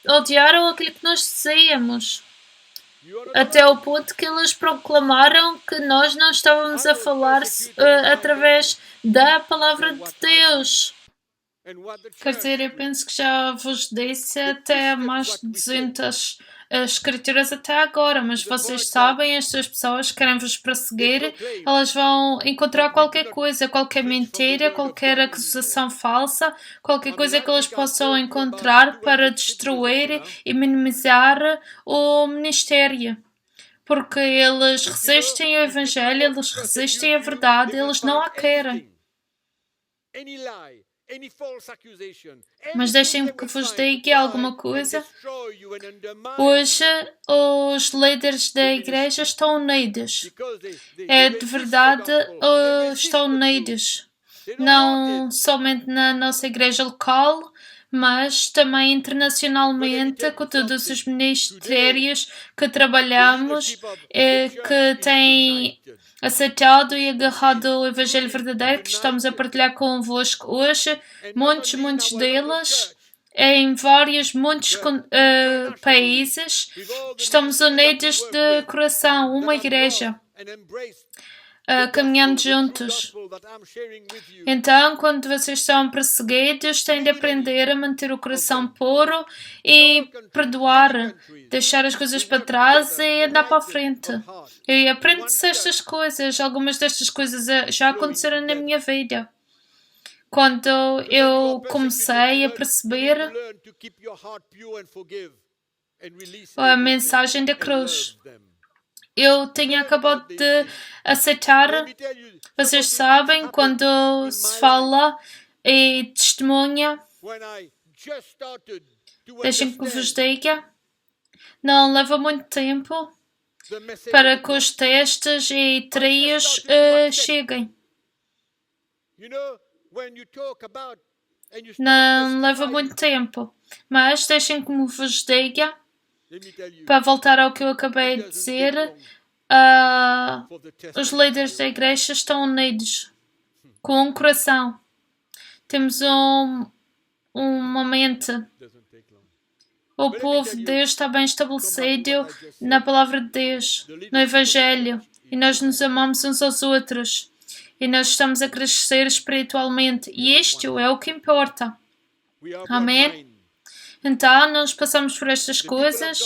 odiaram aquilo que nós dizíamos, até o ponto que eles proclamaram que nós não estávamos a falar através da palavra de Deus. Quer dizer, eu penso que já vos disse até mais de 200 escrituras até agora, mas vocês sabem, estas pessoas querem vos perseguir, elas vão encontrar qualquer coisa, qualquer mentira, qualquer acusação falsa, qualquer coisa que eles possam encontrar para destruir e minimizar o ministério. Porque eles resistem ao Evangelho, eles resistem à verdade, eles não a querem. Mas deixem-me que vos diga alguma coisa. Hoje, os líderes da igreja estão unidos. É de verdade, estão unidos. Não somente na nossa igreja local, mas também internacionalmente, com todos os ministérios que trabalhamos, que têm aceitado e agarrado o Evangelho verdadeiro que estamos a partilhar convosco hoje. Muitos deles, em muitos países, estamos unidos de coração, uma igreja, caminhando juntos. Então, quando vocês são perseguidos, têm de aprender a manter o coração puro e perdoar, deixar as coisas para trás e andar para a frente. E aprende-se estas coisas. Algumas destas coisas já aconteceram na minha vida. Quando eu comecei a perceber a mensagem da cruz. Eu tinha acabado de aceitar. Vocês sabem, quando se fala e testemunha, deixem que vos diga, não leva muito tempo para que os testes e trios cheguem. Não leva muito tempo. Mas deixem que vos diga, para voltar ao que eu acabei de dizer, os líderes da igreja estão unidos com um coração. Temos uma mente. O povo de Deus está bem estabelecido na palavra de Deus, no Evangelho, e nós nos amamos uns aos outros. E nós estamos a crescer espiritualmente. E isto é o que importa. Amém? Então, nós passamos por estas coisas,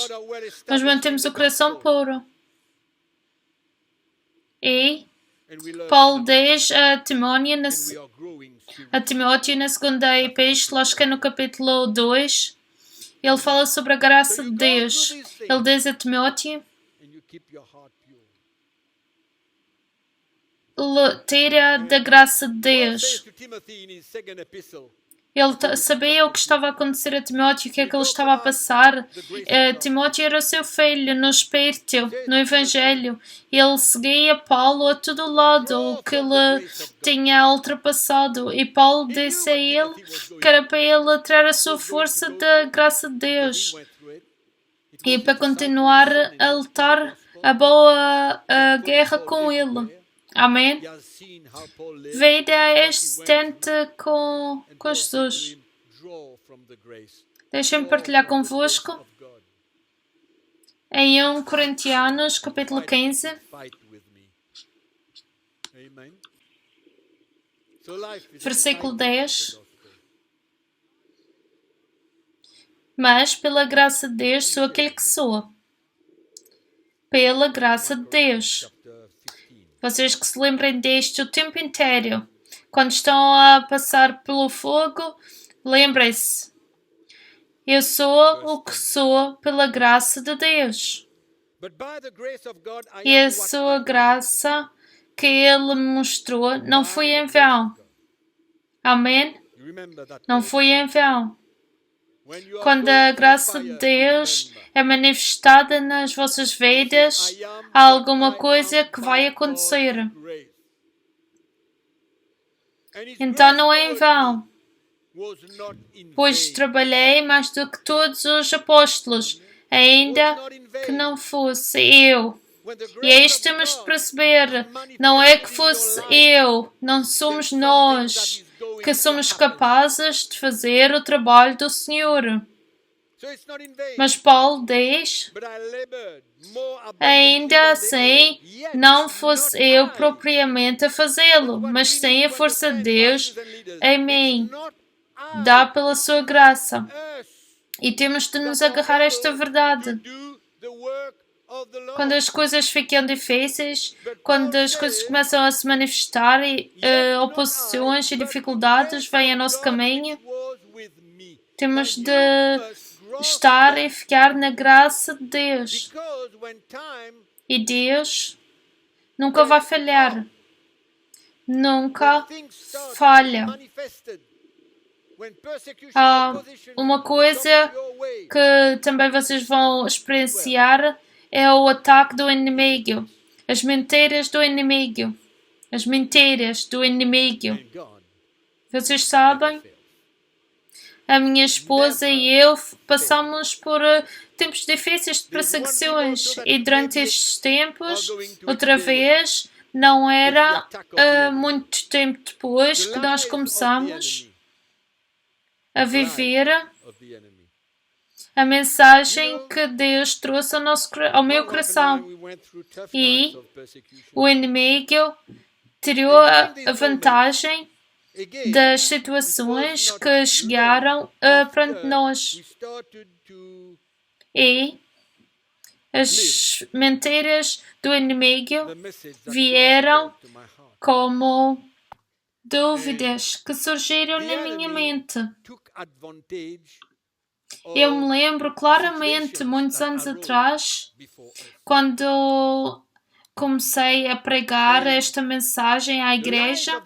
nós mantemos o coração puro. E Paulo diz a Timóteo na segunda epístola, acho que é no capítulo 2, ele fala sobre a graça de Deus. Ele diz a Timóteo, tira da graça de Deus. Ele sabia o que estava a acontecer a Timóteo, o que é que ele estava a passar. Timóteo era o seu filho no Espírito, no Evangelho. Ele seguia Paulo a todo lado, o que ele tinha ultrapassado. E Paulo disse a ele que era para ele tirar a sua força da graça de Deus e para continuar a lutar a boa guerra com ele. Amém? Vida existente com Jesus. Deixem-me partilhar convosco em 1 Coríntios, capítulo 15. Versículo 10. Mas, pela graça de Deus, sou aquele que sou. Pela graça de Deus. Vocês que se lembrem deste o tempo inteiro. Quando estão a passar pelo fogo, lembrem-se. Eu sou o que sou pela graça de Deus. E a sua graça que Ele me mostrou não foi em vão. Amém? Não foi em vão. Quando a graça de Deus é manifestada nas vossas vidas, há alguma coisa que vai acontecer. Então não é em vão, pois trabalhei mais do que todos os apóstolos, ainda que não fosse eu. E é isto que temos de perceber. Não é que fosse eu, não somos nós que somos capazes de fazer o trabalho do Senhor. Mas Paulo diz, ainda assim, não fosse eu propriamente a fazê-lo, mas sim a força de Deus em mim, dá pela sua graça. E temos de nos agarrar a esta verdade. Quando as coisas ficam difíceis, quando as coisas começam a se manifestar e oposições e dificuldades vêm ao nosso caminho, temos de estar e ficar na graça de Deus. E Deus nunca vai falhar. Nunca falha. Há uma coisa que também vocês vão experienciar é o ataque do inimigo. As mentiras do inimigo. As mentiras do inimigo. Vocês sabem? A minha esposa e eu passamos por tempos difíceis de perseguições e durante estes tempos, outra vez, não era muito tempo depois que nós começamos a viver a mensagem que Deus trouxe ao meu coração. E o inimigo tirou a vantagem das situações que chegaram perante nós. E as mentiras do inimigo vieram como dúvidas que surgiram na minha mente. Eu me lembro claramente, muitos anos atrás, quando comecei a pregar esta mensagem à igreja,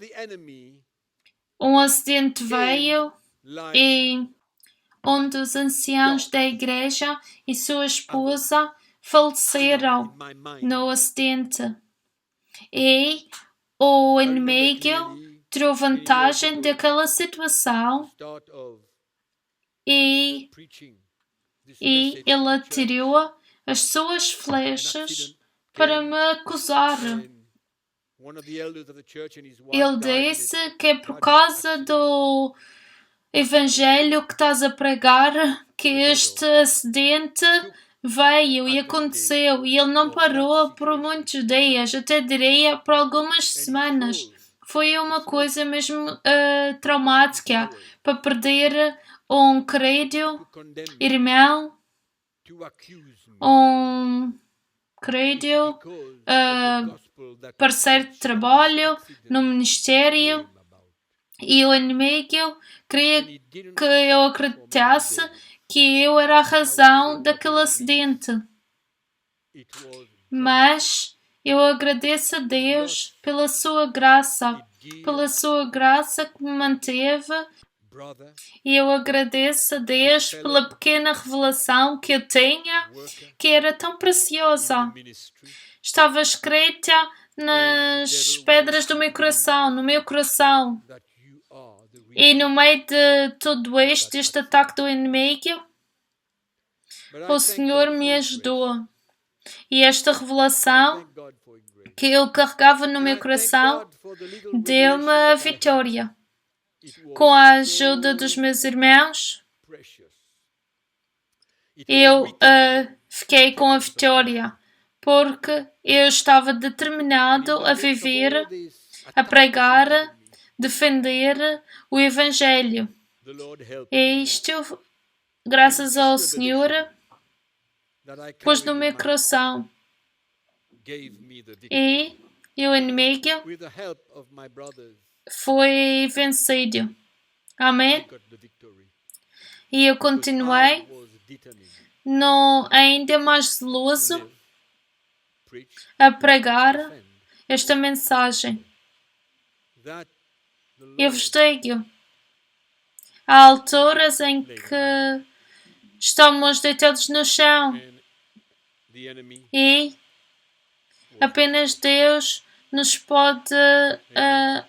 um acidente veio e um dos anciãos da igreja e sua esposa faleceram no acidente. E o inimigo tirou vantagem daquela situação e ele atirou as suas flechas para me acusar. Ele disse que é por causa do evangelho que estás a pregar que este acidente veio e aconteceu, e ele não parou por muitos dias, até diria por algumas semanas. Foi uma coisa mesmo traumática para perder um querido irmão, um querido parceiro de trabalho no ministério, e o inimigo queria que eu acreditasse que eu era a razão daquele acidente. Mas eu agradeço a Deus pela sua graça que me manteve, e eu agradeço a Deus pela pequena revelação que eu tinha, que era tão preciosa. Estava escrita nas pedras do meu coração, no meu coração. E no meio de tudo isto, este ataque do inimigo, o Senhor me ajudou. E esta revelação que eu carregava no meu coração deu-me a vitória. Com a ajuda dos meus irmãos, eu fiquei com a vitória, porque eu estava determinado a viver, a pregar, defender o Evangelho. E isto, graças ao Senhor, pôs no meu coração. E o inimigo foi vencido. Amém? E eu continuei ainda mais zeloso a pregar esta mensagem. Eu vos digo, há alturas em que estamos deitados no chão e apenas Deus nos pode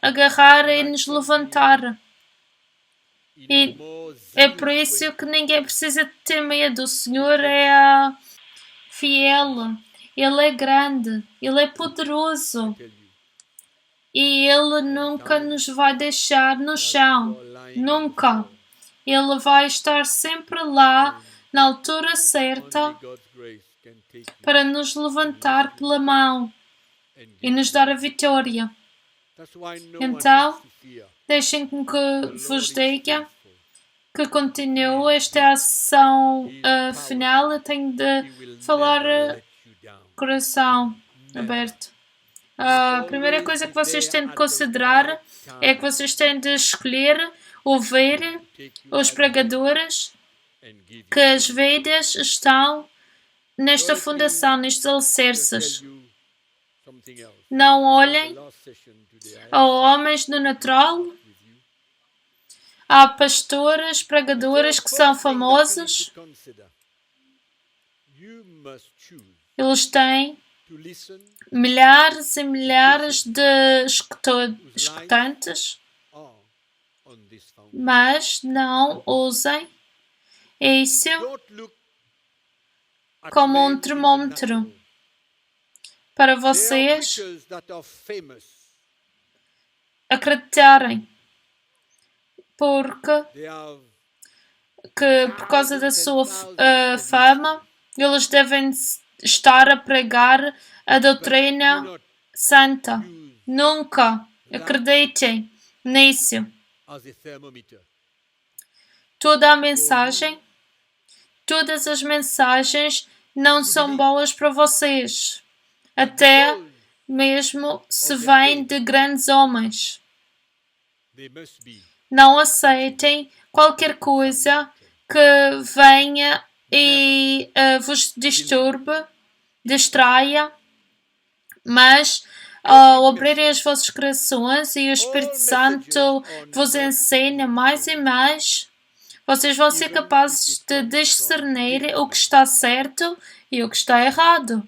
agarrar e nos levantar. E é por isso que ninguém precisa ter medo. O Senhor é fiel, Ele é grande, Ele é poderoso e Ele nunca nos vai deixar no chão, nunca. Ele vai estar sempre lá na altura certa para nos levantar pela mão e nos dar a vitória. Então, deixem que vos diga que continue esta ação final. Eu tenho de falar coração aberto. A primeira coisa que vocês têm de considerar é que vocês têm de escolher ouvir os pregadores, que as vidas estão nesta fundação, nestes alicerces. Não olhem a homens no natural. Há pastores, pregadores que são famosos. Eles têm milhares e milhares de escutantes, mas não usem isso como um termômetro para vocês acreditarem, porque por causa da sua fama, eles devem estar a pregar a doutrina santa. Nunca acreditem nisso. Todas as mensagens não são boas para vocês, até mesmo se vêm de grandes homens. Não aceitem qualquer coisa que venha e vos distraia, mas ao abrirem os vossos corações e o Espírito Santo vos ensina mais e mais, vocês vão ser capazes de discernir o que está certo e o que está errado.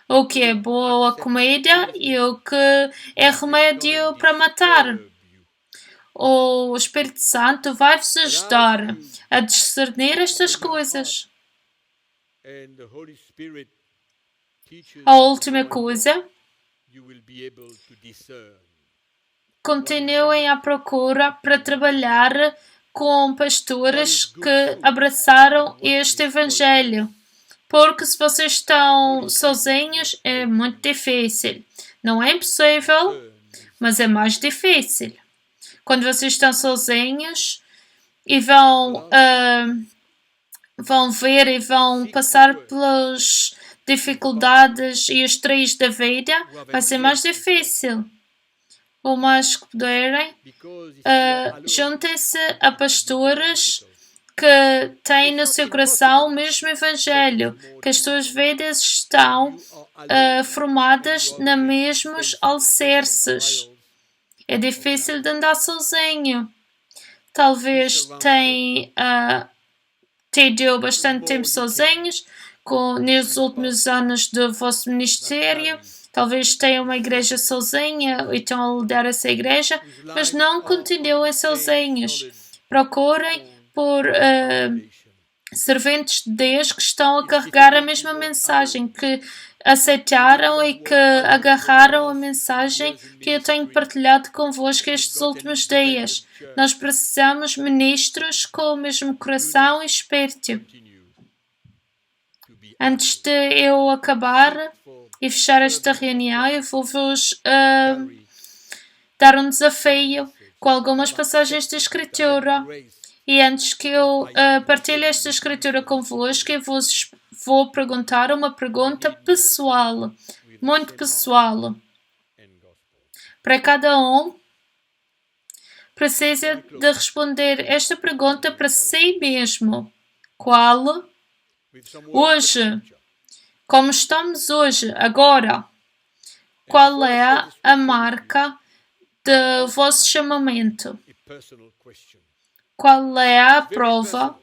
O que é boa comida e o que é remédio para matar. O Espírito Santo vai vos ajudar a discernir estas coisas. A última coisa, continuem à procura para trabalhar com pastores que abraçaram este Evangelho. Porque se vocês estão sozinhos, é muito difícil. Não é impossível, mas é mais difícil. Quando vocês estão sozinhos e vão ver e vão passar pelas dificuldades e os trios da vida, vai ser mais difícil. O mais que puderem, juntem-se a pastores que têm no seu coração o mesmo Evangelho, que as suas vidas estão formadas nos mesmos alicerces. É difícil de andar sozinho. Talvez tenham tido bastante tempo sozinhos nos últimos anos do vosso ministério. Talvez tenham uma igreja sozinha e estão a lidar essa igreja, mas não continuem sozinhos. Procurem por serventes de Deus que estão a carregar a mesma mensagem, que aceitaram e que agarraram a mensagem que eu tenho partilhado convosco estes últimos dias. Nós precisamos de ministros com o mesmo coração e espírito. Antes de eu acabar e fechar esta reunião, eu vou-vos dar um desafio com algumas passagens da Escritura. E antes que eu partilhe esta Escritura convosco, eu vou perguntar uma pergunta pessoal, muito pessoal. Para cada um, precisa de responder esta pergunta para si mesmo. Qual? Hoje, como estamos hoje, agora, qual é a marca do vosso chamamento? Qual é a prova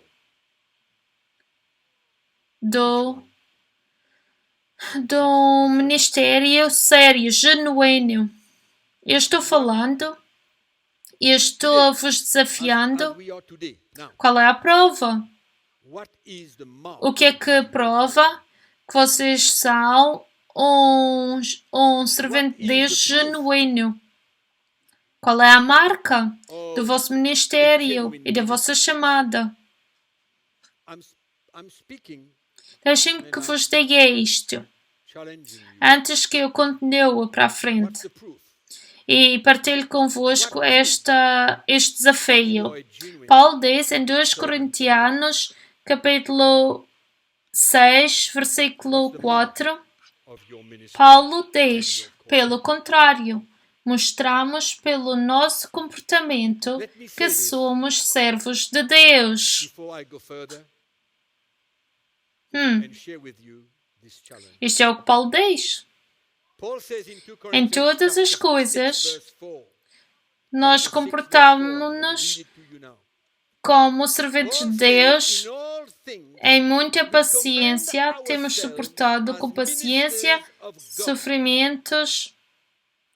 de um ministério sério, genuíno. Eu estou falando e estou vos As desafiando. we are today. Now, Qual é a prova? what is the mark? O que é que prova que vocês são um servente de Deus genuíno? Qual é a marca do vosso ministério e da vossa chamada? I'm speaking, Deixem-me que vos diga isto, challenging you. antes que eu continue para a frente, What's the proof? e partilho convosco este desafio. You are genuine. Paulo diz em 2 Coríntios, capítulo 6, versículo 4, Of your ministry. Paulo diz, pelo contrário, mostramos pelo nosso comportamento que somos servos de Deus. Before I go further Hum, and share with you this challenge. isto é o que Paulo diz. Paul says in 2 Em Corinthians todas as chapter coisas, 6, verse 4. nós Chapter 6, verse 4. comportamos Read it to you now. como serventes Paul de says, Deus. in all things, Em muita paciência, temos suportado com paciência sofrimentos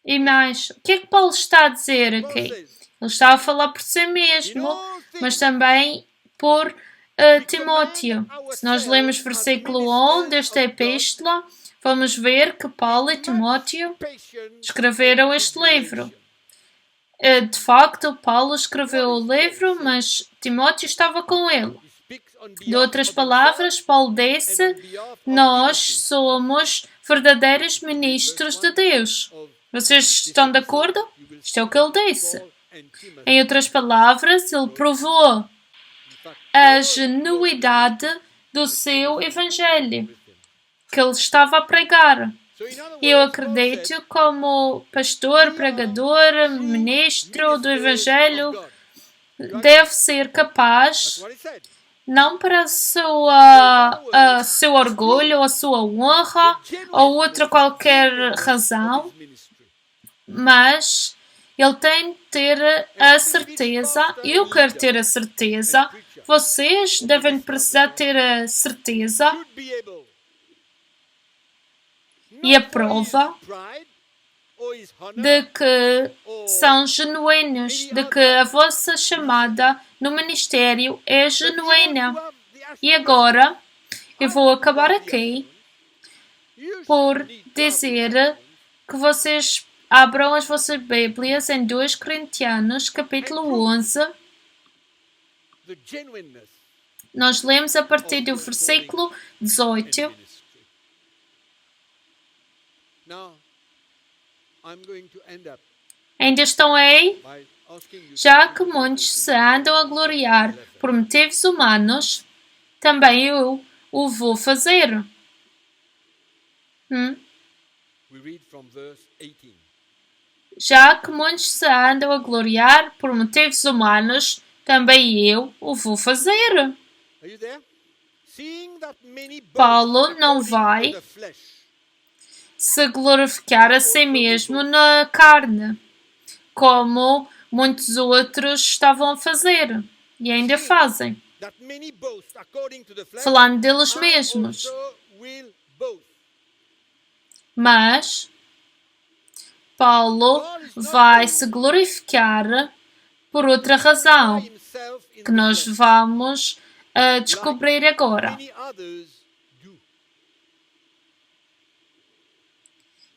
e mais. O que é que Paulo está a dizer Paul aqui? says, Ele está a falar por si in mesmo, all mas things, também por Timóteo. Se nós lemos versículo 1 desta epístola, vamos ver que Paulo e Timóteo patience escreveram este livro. De facto, Paulo escreveu o livro, mas Timóteo estava com ele. speaks on De behalf outras of palavras, Paulo himself disse: and on behalf of nós Timothy. somos verdadeiros ministros de Deus. Vocês estão de acordo? Isto é o que ele disse. Paul and Timothy. Em outras palavras, ele provou In fact, a genuidade do seu evangelho que ele estava a pregar. so in other E eu words, Paul said, acredito, como pastor, pregador, ministro do evangelho, deve ser that's capaz, what he said. não para seu orgulho, ou a sua honra, ou outra qualquer razão, His ministry. mas ele tem de ter a certeza, eu quero ter a certeza, vocês devem precisar ter a certeza Should be able, e a not for prova his pride or his honor, de que são genuínos, de que a vossa chamada no ministério é genuína. E agora eu vou acabar aqui por dizer que vocês abram as vossas Bíblias em 2 Coríntios, capítulo 11. the genuineness Nós lemos a partir do versículo 18. in ministry. Now, I'm going to end up Ainda estão aí? by asking you Já que muitos se andam a gloriar por motivos humanos, também eu o vou fazer. We read from verse 18. Já que muitos se andam a gloriar por motivos humanos, também eu o vou fazer. Are you there? Seeing that many boast Paulo não according vai to the flesh, se glorificar a si mesmo na carne, como muitos outros estavam a fazer e ainda fazem, that many boast according to the flesh, falando deles I mesmos. also will boast. Mas Paulo vai se glorificar por outra razão, Himself in que nós the flesh, vamos descobrir agora. many others do.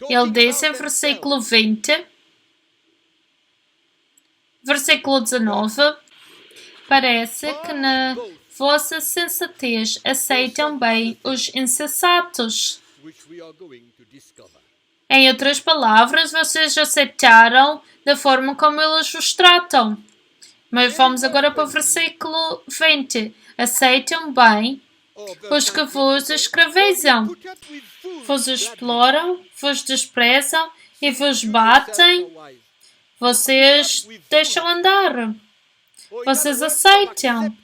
Ele diz em versículo 20, versículo 19, parece que na vossa sensatez aceitam bem os insensatos. which we are going to discover. Em outras palavras, vocês aceitaram da forma como eles vos tratam. Mas vamos agora para o versículo 20. Aceitam bem os que vos escravizam, vos exploram, vos desprezam e vos batem. Vocês deixam andar. Vocês aceitam.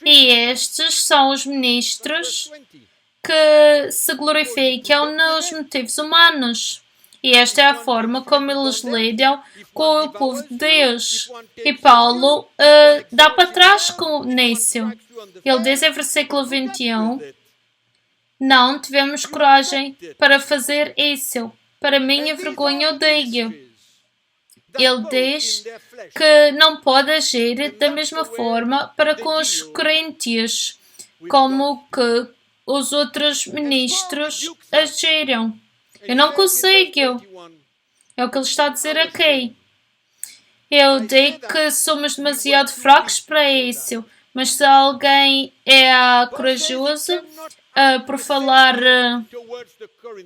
E estes são os ministros que se glorificam nos motivos humanos. E esta é a forma como eles lidam com o povo de Deus. E Paulo dá para trás nisso. Ele diz em versículo 21, não tivemos coragem para fazer isso. Para minha vergonha, eu digo. Ele diz que não pode agir da mesma forma para com os crentes como que os outros ministros agiram. Eu não consigo. É o que ele está a dizer aqui. Eu digo que somos demasiado fracos para isso, mas se alguém é corajoso por falar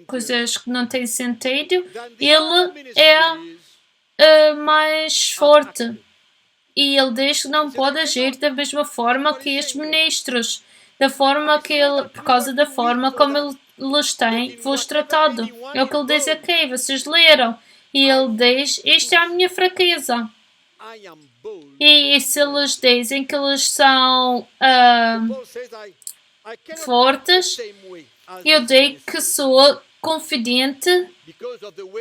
coisas que não têm sentido, ele é mais forte. E ele diz que não pode agir da mesma forma que estes ministros, da forma que ele, por causa da forma como ele lhes tem vos tratado. É o que ele diz aqui, vocês leram. E ele diz, isto é a minha fraqueza. E se eles dizem que eles são fortes, eu digo que sou confidente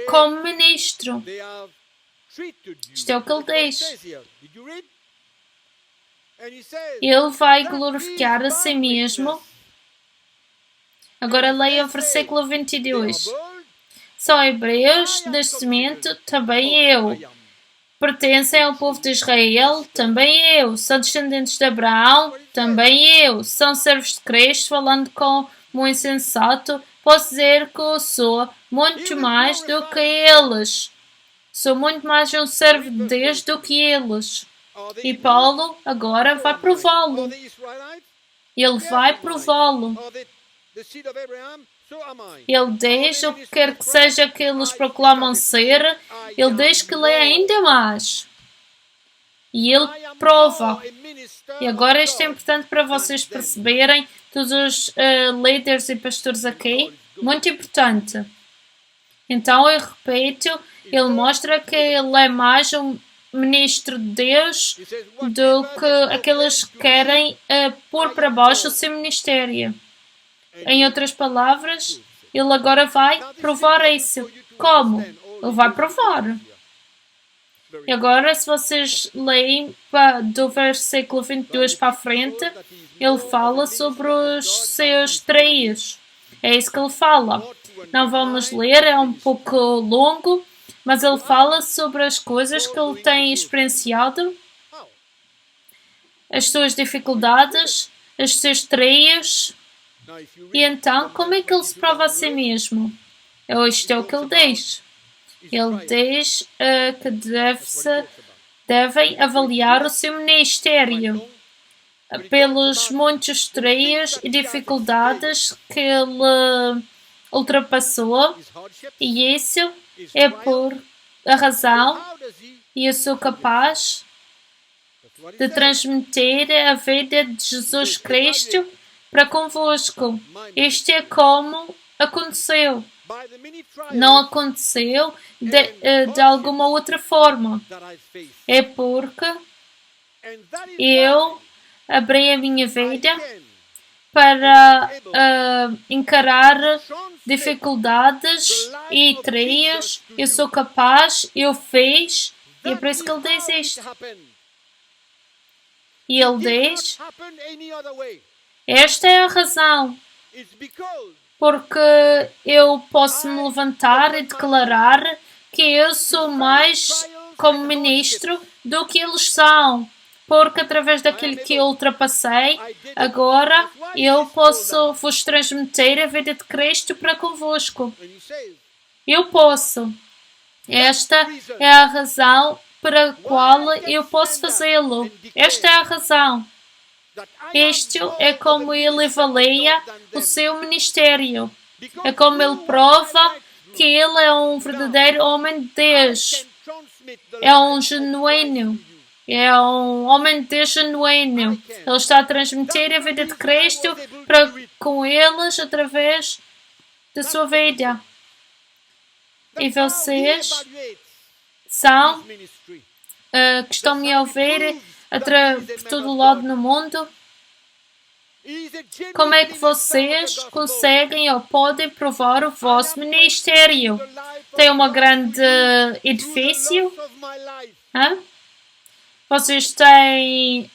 como ministro. Isto é o que ele diz. Ele vai glorificar a si mesmo. Agora leia o versículo 22. São hebreus de nascimento, também eu. Pertencem ao povo de Israel, também eu. São descendentes de Abraão, também eu. São servos de Cristo, falando como um insensato. Posso dizer que eu sou muito mais do que eles. Sou muito mais um servo de Deus do que eles. E Paulo agora vai prová-lo. Ele vai prová-lo. Ele diz o que quer que seja que eles proclamam ser, ele diz que ele é ainda mais. E ele prova. E agora isto é importante para vocês perceberem, todos os líderes e pastores aqui, muito importante. Então eu repito, ele mostra que ele é mais um ministro de Deus do que aqueles que querem pôr para baixo o seu ministério. Em outras palavras, ele agora vai provar isso. Como? Ele vai provar. E agora, se vocês leem do versículo 22 para a frente, ele fala sobre os seus treios. É isso que ele fala. Não vamos ler, é um pouco longo, mas ele fala sobre as coisas que ele tem experienciado, as suas dificuldades, os seus treios. E então, como é que ele se prova a si mesmo? Isto é o que ele diz. Ele diz que devem avaliar o seu ministério pelos muitos treios e dificuldades que ele ultrapassou, e isso é por a razão e eu sou capaz de transmitir a vida de Jesus Cristo para convosco. Isto é como aconteceu. Não aconteceu de alguma outra forma. É porque eu abri a minha vida para encarar dificuldades e treias. Eu sou capaz, eu fiz, e é por isso que ele diz isto. E ele diz, esta é a razão, porque eu posso me levantar e declarar que eu sou mais como ministro do que eles são, porque através daquilo que eu ultrapassei, agora eu posso vos transmitir a vida de Cristo para convosco. Eu posso. Esta é a razão para a qual eu posso fazê-lo. Esta é a razão. Isto é como ele avalia o seu ministério. É como ele prova que ele é um verdadeiro homem de Deus. É um genuíno. É um homem de Deus genuíno. Ele está a transmitir a vida de Cristo para com eles através da sua vida. E vocês são que estão-me a ouvir por todo o lado no mundo. Como é que vocês conseguem ou podem provar o vosso ministério? Tem um grande edifício? Hã? Vocês têm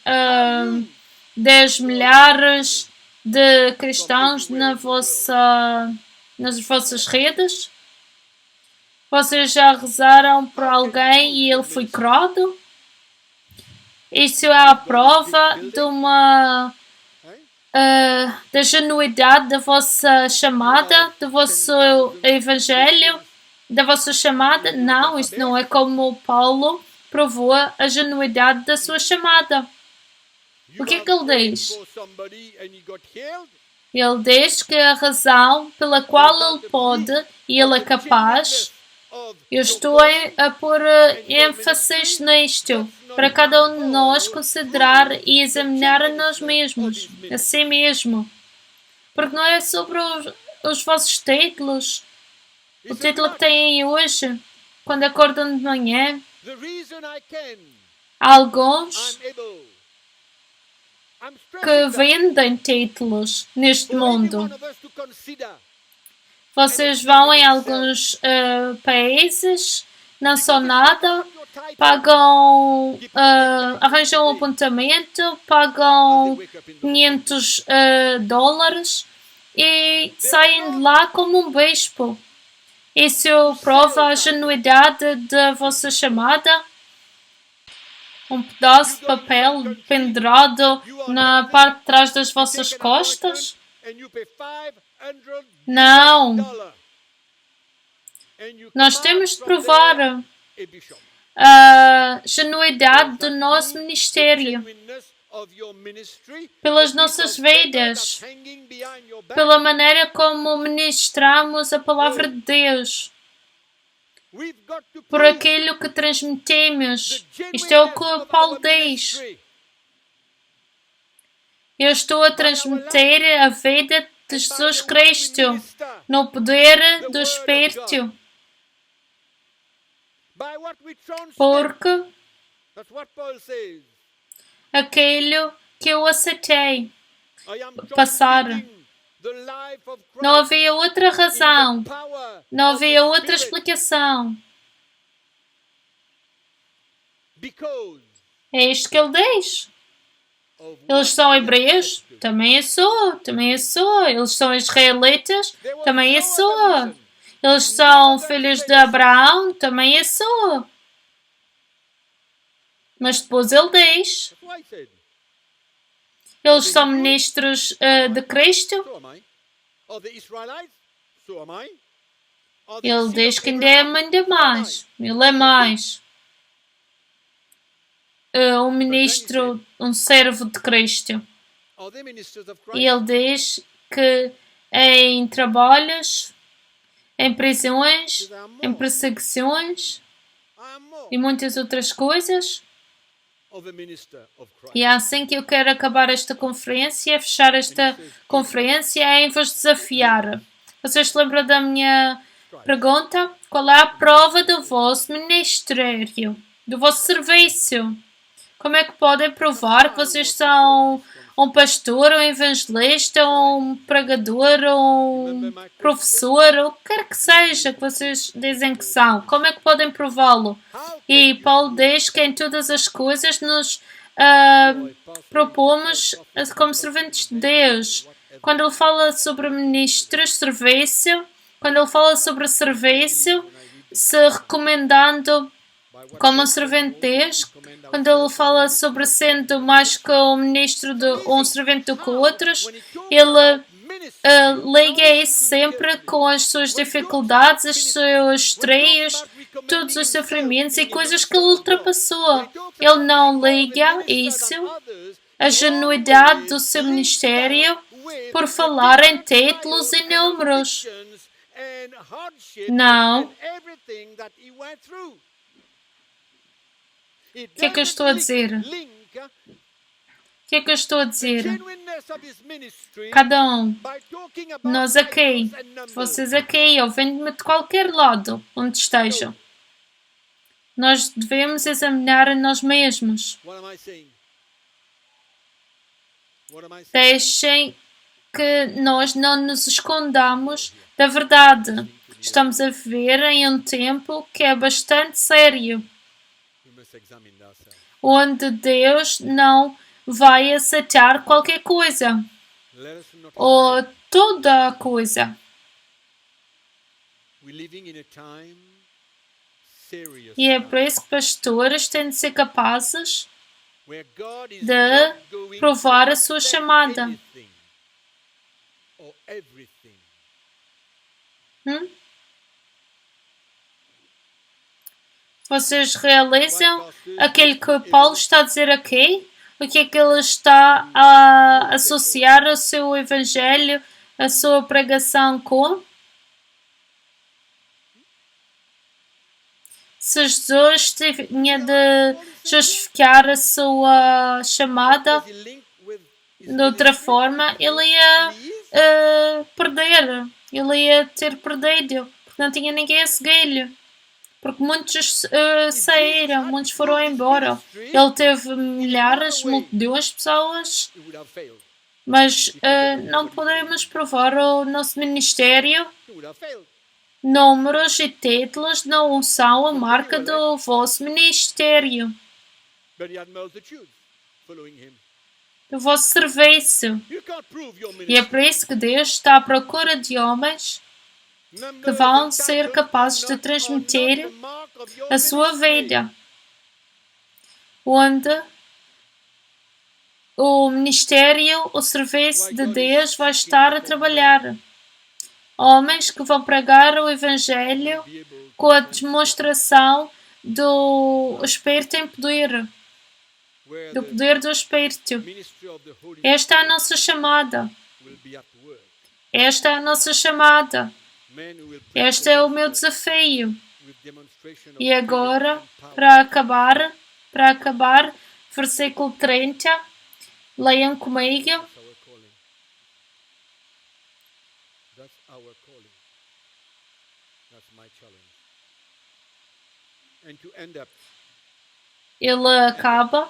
10 milhares de cristãos nas vossas redes? Vocês já rezaram por alguém e ele foi curado? Isso é a prova de uma da genuidade da vossa chamada, do vosso evangelho, da vossa chamada? Não, isso não é como Paulo provou a genuidade da sua chamada. O que é que ele diz? Ele diz que a razão pela qual ele pode e ele é capaz, eu estou a pôr ênfase nisto, para cada um de nós considerar e examinar a nós mesmos, a si mesmo. Porque não é sobre os vossos títulos, o título que têm hoje, quando acordam de manhã. Há alguns que vendem títulos neste mundo. Vocês vão em alguns países, não são nada, pagam, arranjam um apontamento, pagam $500 e saem de lá como um bispo. Isso prova a genuidade da vossa chamada? Um pedaço de papel pendurado na parte de trás das vossas costas? Não. Nós temos de provar a genuidade do nosso ministério pelas nossas vidas, pela maneira como ministramos a palavra de Deus, por aquilo que transmitimos. Isto é o que Paulo diz. Eu estou a transmitir a vida de Jesus Cristo no poder do Espírito. Porque aquilo que eu aceitei passar, não havia outra razão, não havia outra explicação. É isto que ele diz. Eles são hebreus? Também eu sou, também eu sou. Eles são israelitas? Também eu sou. Eles são filhos de Abraão? Também eu sou. Mas depois ele diz: eles são ministros de Cristo? Ele diz que ainda é ainda mais. Ele é mais. Um ministro, um servo de Cristo. E ele diz que em trabalhos, em prisões, em perseguições e muitas outras coisas. E é assim que eu quero acabar esta conferência, fechar esta conferência, é em vos desafiar. Vocês se lembram da minha pergunta? Qual é a prova do vosso ministério, do vosso serviço? Como é que podem provar que vocês são um pastor, um evangelista, um pregador, um professor, o que quer que seja que vocês dizem que são? Como é que podem prová-lo? E Paulo diz que em todas as coisas nos propomos como serventes de Deus. Quando ele fala sobre ministros, serviço, quando ele fala sobre serviço, se recomendando como um servente de Deus, quando ele fala sobre sendo mais que um ministro de um servente do que outros, ele liga isso sempre com as suas dificuldades, os seus estreios, todos os sofrimentos e coisas que ele ultrapassou. Ele não liga isso, a genuidade do seu ministério, por falar em títulos e números. Não. O que é que eu estou a dizer? O que é que eu estou a dizer? Cada um, nós aqui, vocês aqui, ouvindo-me de qualquer lado, onde estejam, nós devemos examinar a nós mesmos. Deixem que nós não nos escondamos da verdade. Estamos a viver em um tempo que é bastante sério, onde Deus não vai aceitar qualquer coisa. Let us not ou toda coisa. We're living in a time serious E é time, por isso que pastores têm de ser capazes where God is de not going provar to a sua accept chamada. anything or everything. Vocês realizam aquilo que Paulo está a dizer aqui? O que é que ele está a associar o seu evangelho, a sua pregação com? Se Jesus tinha de justificar a sua chamada Does he link with his de outra ministry? forma, ele ia perder. Ele ia ter perdido, porque não tinha ninguém a segui-lo. Porque muitos saíram, muitos foram embora. Ele teve milhares, multidões de pessoas, He would have failed. mas não podemos provar o nosso ministério. He would have failed. Números e títulos não são a marca do vosso ministério, But he had multitudes following him. do vosso serviço. You can't prove your E é ministry. por isso que Deus está à procura de homens que vão ser capazes de transmitir a sua vida, onde o ministério, o serviço de Deus vai estar a trabalhar. Homens que vão pregar o Evangelho com a demonstração do Espírito em poder, do poder do Espírito. Esta é a nossa chamada. Esta é a nossa chamada. Este é o meu desafio. E agora, para acabar, versículo 30, leiam comigo. That's our calling. That's my challenge. And to end up, Ele acaba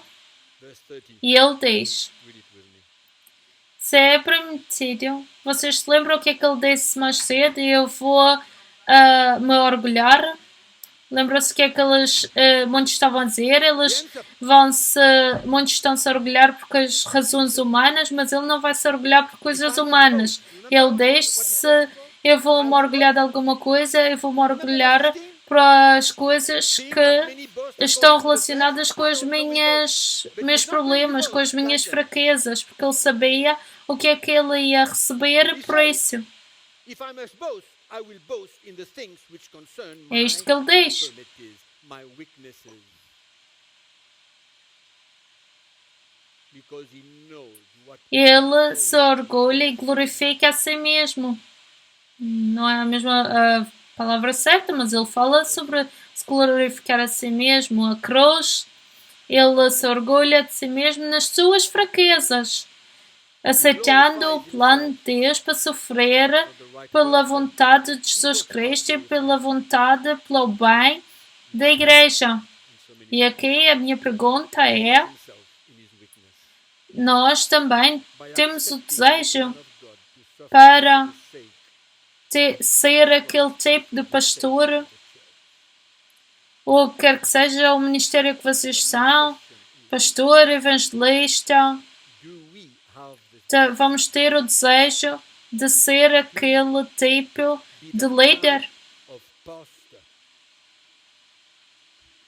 verse 30, e ele diz: read it with me. se é permitido, vocês se lembram o que é que ele disse mais cedo? E eu vou me orgulhar. Lembram-se o que é que muitos estavam a dizer? Muitos estão-se a orgulhar por as razões humanas, mas ele não vai se orgulhar por coisas humanas. Ele diz: se eu vou me orgulhar de alguma coisa, eu vou me orgulhar para as coisas que estão relacionadas com os meus problemas, com as minhas fraquezas, porque ele sabia o que é que ele ia receber por isso. If I must boast, I will boast in the things which concern É my isto que ele diz. infirmities, my weaknesses. Because he knows what Ele se orgulha e glorifica a si mesmo. Não é a mesma palavra certa, mas ele fala sobre se glorificar a si mesmo. A cruz, ele se orgulha de si mesmo nas suas fraquezas, aceitando o plano de Deus para sofrer pela vontade de Jesus Cristo e pelo bem da igreja. E aqui a minha pergunta é: himself in his weakness. nós também temos o desejo Of God to suffer para for his sake. ser aquele tipo de pastor, ou quer que seja o ministério que vocês são, pastor, evangelista, Do we have this vamos ter o desejo de ser aquele tipo de líder, of pastor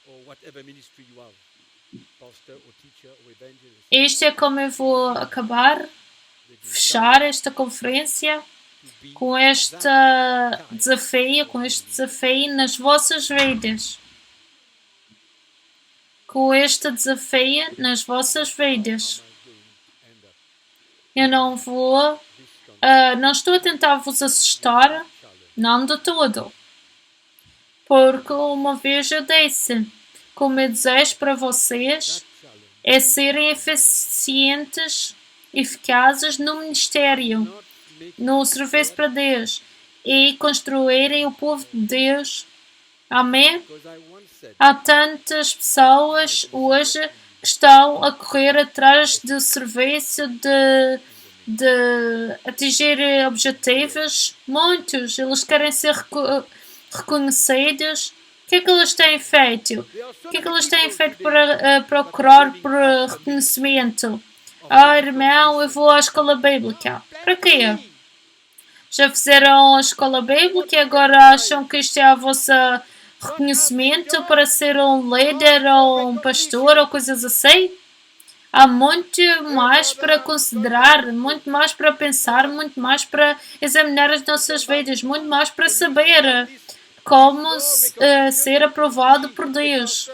or whatever ministry you have, pastor or teacher or evangelist, Isto é como eu vou acabar, fechar esta conferência com este desafio nas vossas vidas. Com este desafio nas vossas vidas. Eu não estou a tentar vos assustar, não de todo. Porque uma vez eu disse, que o meu desejo para vocês é serem eficientes, eficazes no ministério, no serviço para Deus e construírem o povo de Deus. Amém? because I once said Há tantas pessoas hoje que estão a correr atrás do serviço de atingir objetivos. Muitos, eles querem ser reconhecidos. O que é que eles têm feito? O que é que eles têm feito para procurar por reconhecimento? Irmão, eu vou à escola bíblica. Para quê? Já fizeram a escola bíblica e agora acham que isto é o vosso reconhecimento para ser um líder ou um pastor ou coisas assim? Há muito mais para considerar, muito mais para pensar, muito mais para examinar as nossas vidas, muito mais para saber como ser aprovado por Deus.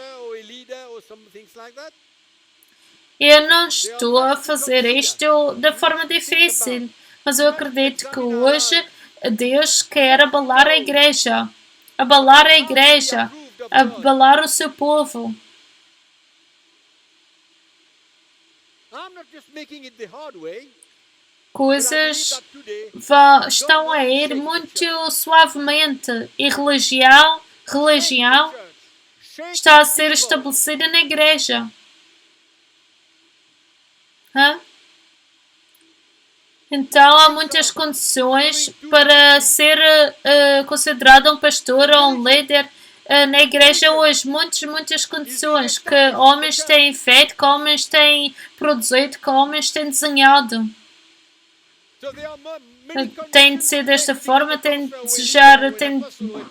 Eu não estou a fazer isto da forma difícil, mas eu acredito que hoje Deus quer abalar a igreja, abalar o seu povo. Coisas estão a ir muito suavemente e religião está a ser estabelecida na igreja. Hã? Então há muitas condições para ser considerado um pastor ou um líder na igreja hoje. Muitas condições que homens têm feito, que homens têm produzido, que homens têm desenhado. Tem de ser desta forma, tem de desejar, tem de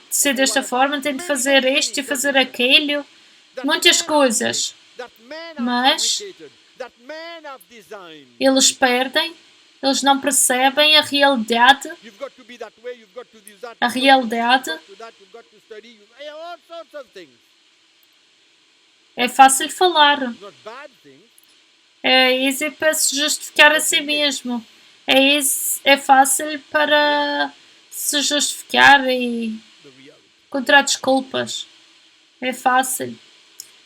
ser desta forma, tem de fazer isto e fazer aquilo. Muitas coisas. Mas eles perdem, eles não percebem a realidade. É fácil falar. É easy para se justificar a si mesmo. É fácil para se justificar e encontrar desculpas. É fácil.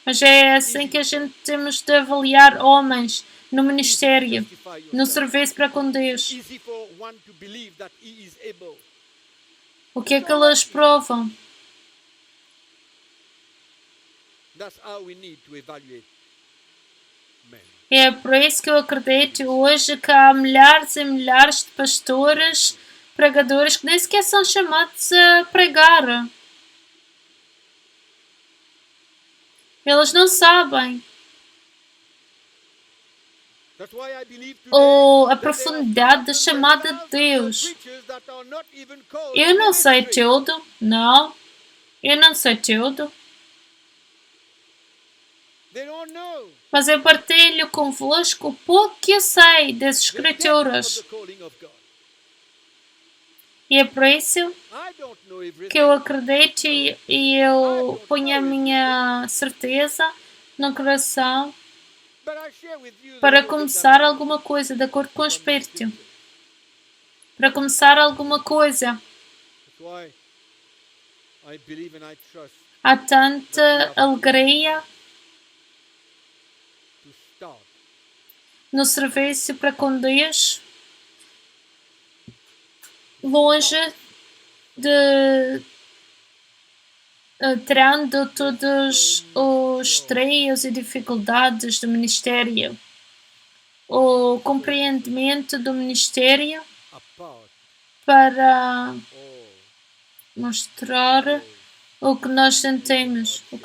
Mas é assim que a gente temos de avaliar homens no ministério, no serviço para com Deus. O que é que eles provam? É por isso que eu acredito hoje que há milhares e milhares de pastores, pregadores que nem sequer são chamados a pregar. Eles não sabem a profundidade da chamada de Deus. Eu não sei tudo, não. Eu não sei tudo. Mas eu partilho convosco o pouco que eu sei das Escrituras. E é por isso que eu acredito e eu ponho a minha certeza no coração para começar alguma coisa de acordo com o Espírito. Para começar alguma coisa. Há tanta alegria no serviço para com Deus, longe de tirando todos os treios e dificuldades do ministério, o compreendimento do ministério para mostrar o que nós sentimos, O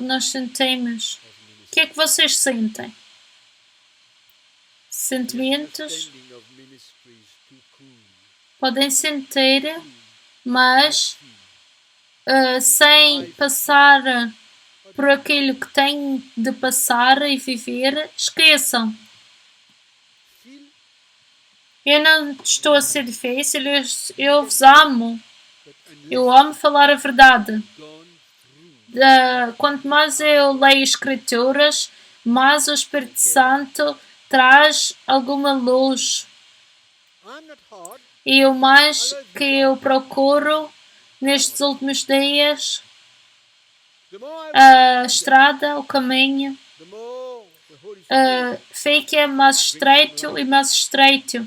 que é que vocês sentem? Sentimentos podem sentir, mas sem passar por aquilo que têm de passar e viver, esqueçam. Eu não estou a ser difícil, eu vos amo. Eu amo falar a verdade. Quanto mais eu leio Escrituras, mais o Espírito Santo traz alguma luz. E o mais que eu procuro nestes últimos dias, a estrada, o caminho, fica mais estreito e mais estreito.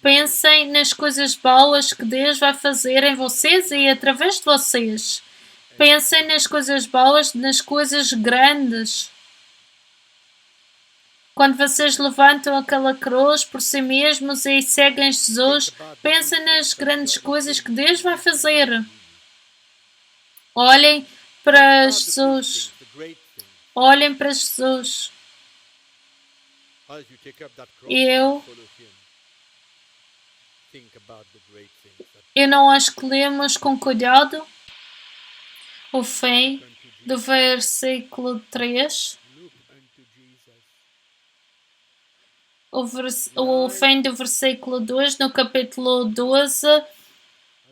Pensem nas coisas boas que Deus vai fazer em vocês e através de vocês. Pensem nas coisas boas, nas coisas grandes. Quando vocês levantam aquela cruz por si mesmos e seguem Jesus, pensem nas grandes coisas que Deus vai fazer. Olhem para About the good Jesus. things, the great things. Olhem para Jesus. As you take up that cross E and eu, follow him, think about the great things that eu não acho que lemos com cuidado o fim look unto do Jesus. versículo 3. Look unto Jesus. O fim do versículo 2 no capítulo 12. I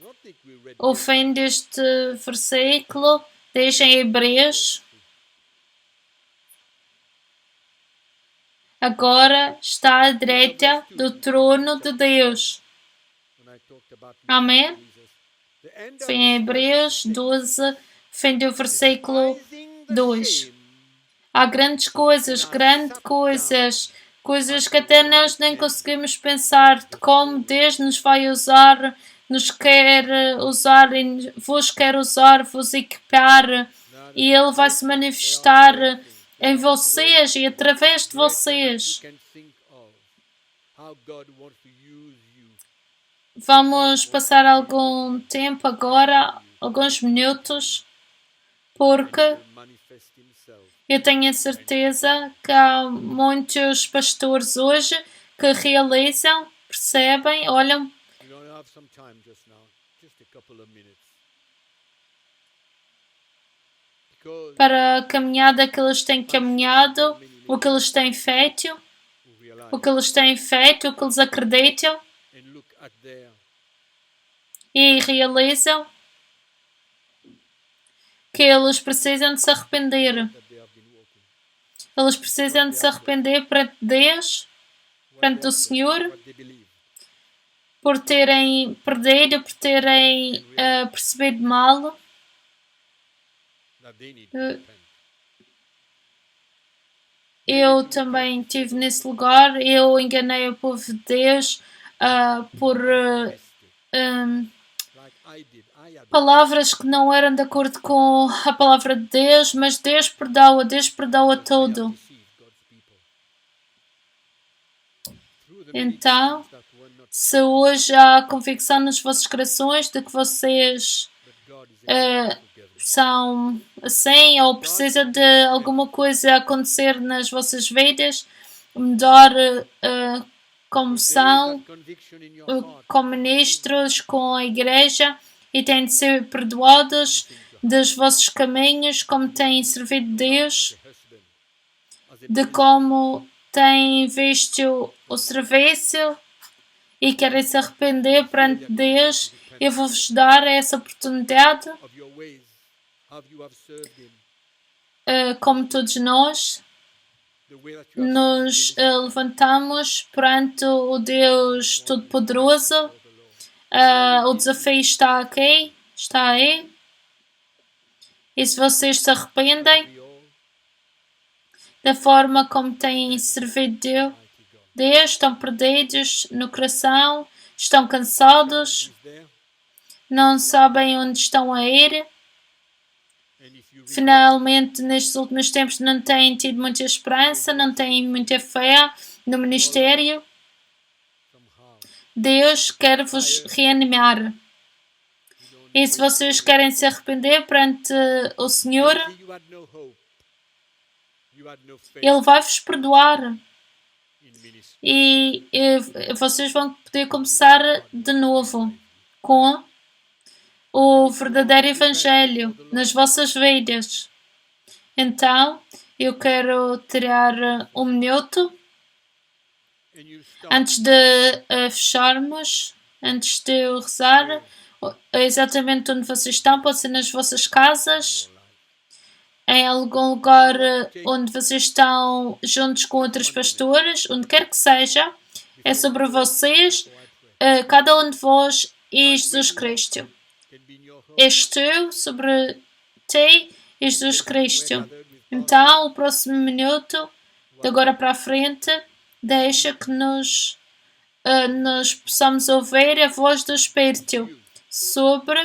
don't think we read O this fim deste versículo diz em Hebreus: agora está à direita do trono de Deus. when I talked about Amém? Jesus. The end of Fim em this Hebreus verse 12, fim do versículo despising the 2. shame, Há grandes coisas, coisas que até nós nem conseguimos pensar de como Deus nos vai usar, nos quer usar, e vos quer usar, vos equipar, e Ele vai se manifestar em vocês e através de vocês. you can think of how God wants to use you. Vamos passar algum tempo agora, alguns minutos, porque He will manifest himself. eu tenho a certeza que há muitos pastores hoje que realizam, percebem, olham You know, I have some time just now, just a couple of minutes. Because para a caminhada que eles têm caminhado, o que eles têm feito, we realize o que eles têm feito, o que eles acreditam and look at their e realizam que eles precisam de se arrepender. that they have been walking. Eles precisam de se arrepender perante Deus, What perante they o have done, Senhor, what they believe. por terem perdido, por terem percebido mal. That they need to Uh, repent. Eu também estive nesse lugar, eu enganei o povo de Deus por Like I did. I had palavras que não eram de acordo com a palavra de Deus, mas Deus perdoa tudo. deceived God's people. Through the Então, meditations that were not, se hoje há convicção nos vossos corações de que vocês but God is able to give them. são assim ou precisa de alguma coisa acontecer nas vossas vidas, melhor como são, That conviction in your heart. com ministros, com a igreja, e têm de ser perdoados dos vossos caminhos, como têm servido Deus, The husband, as a de como têm visto o serviço e querem se arrepender perante Deus. Eu vou-vos dar essa oportunidade, of your ways, how you have served Him, como todos nós the way that you have nos levantamos perante o Deus Todo-Poderoso. O desafio está aqui, está aí. E se vocês se arrependem we all, da forma como têm servido mighty God. Deus, estão perdidos no coração, estão cansados, He's there, não sabem onde estão a ir, and if you read finalmente nestes últimos tempos não têm tido muita esperança, não têm muita fé no ministério, somehow, Deus quer vos reanimar. E se vocês querem se arrepender perante o Senhor, see you had no hope, you had no faith Ele vai-vos perdoar. in ministry. E vocês vão poder começar de novo com o verdadeiro Evangelho nas vossas vidas. Então, eu quero tirar um minuto And you start antes de fecharmos, antes de eu rezar, exatamente onde vocês estão, pode ser nas vossas casas, em algum lugar onde vocês estão juntos com outros pastores, onde quer que seja, é sobre vocês, cada um de vós e Jesus Cristo. can be in your home. És tu sobre ti e Jesus Cristo. Então, o próximo minuto, de agora para a frente, deixa que nos possamos ouvir a voz do Espírito sobre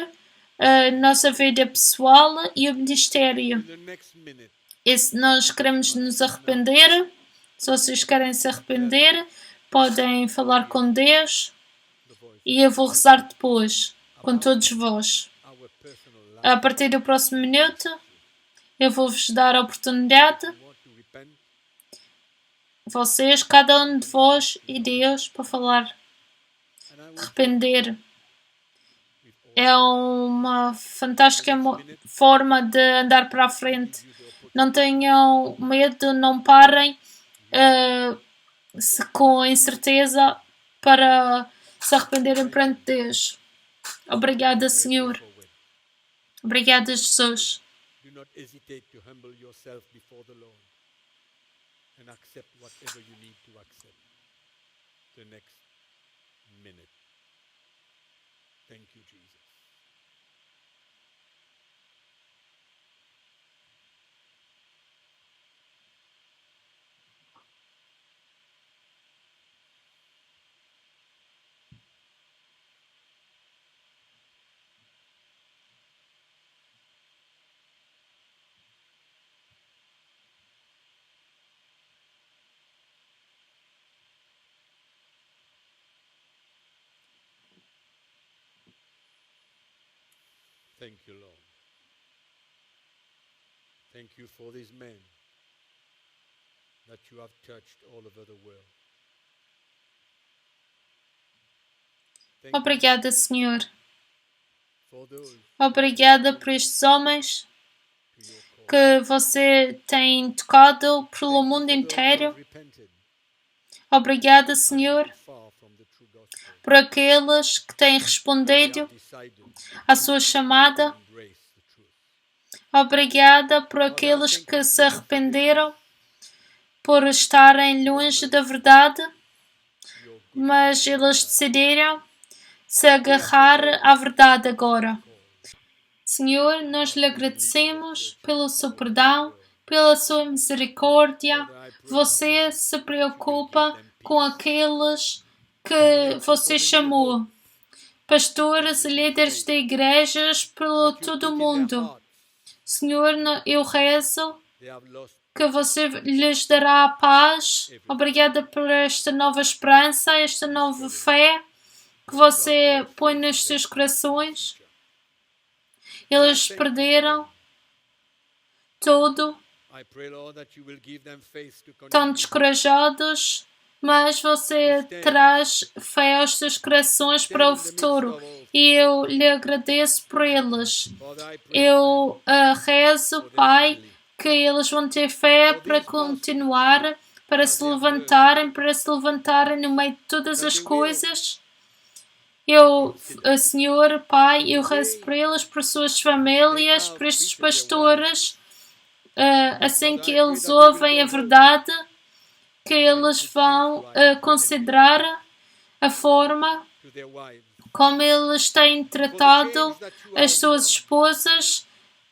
a nossa vida pessoal e o ministério. In the next minute, E se nós queremos nos arrepender, se vocês querem se arrepender, podem falar com Deus the voice, e eu vou rezar depois com todos vós. our personal life, A partir do próximo minuto, Eu vou-vos dar a oportunidade, you want to repent, vocês, cada um de vós e Deus, para falar, and I want arrepender. with all É uma fantástica forma de andar para a frente. you the opportunity Não tenham medo, não parem com incerteza para se arrependerem perante Deus. Obrigada, Senhor. forward. Obrigada, Jesus. Do not hesitate to humble yourself before the Lord and accept whatever you need to accept the next minute. Thank you, Jesus. Thank you, Lord. Thank you for these men that you have touched all over the world. Thank you Obrigada, Senhor. for those Obrigada por estes homens to your call. que você tem tocado pelo Thank you mundo for those who inteiro. have repented Obrigada, Senhor, far from the true gospel. por aqueles que têm They respondido have decided à sua to chamada. embrace the truth. Obrigada por aqueles que se arrependeram por estarem longe da verdade, Your good mas eles decidiram se agarrar à verdade agora. Senhor, nós lhe agradecemos pelo seu perdão, pela sua misericórdia. Você se preocupa com aqueles que você chamou, pastores e líderes de igrejas pelo todo o mundo. Senhor, eu rezo They have lost que você lhes dará a paz. Obrigada por esta nova esperança, esta nova fé que você põe nos seus corações. Eles perderam tudo, I pray, Lord, that you will give them faith to estão continue. descorajados, mas você traz fé aos seus corações para o futuro. E eu lhe agradeço por eles. Father, I pray Eu rezo, Pai, que eles vão ter fé para continuar, para se levantarem no meio de todas as coisas. Senhor, Pai, eu rezo por eles, por suas famílias, por estes pastores, assim que eles ouvem a verdade, que eles vão considerar a forma to their wives. como eles têm tratado as suas esposas.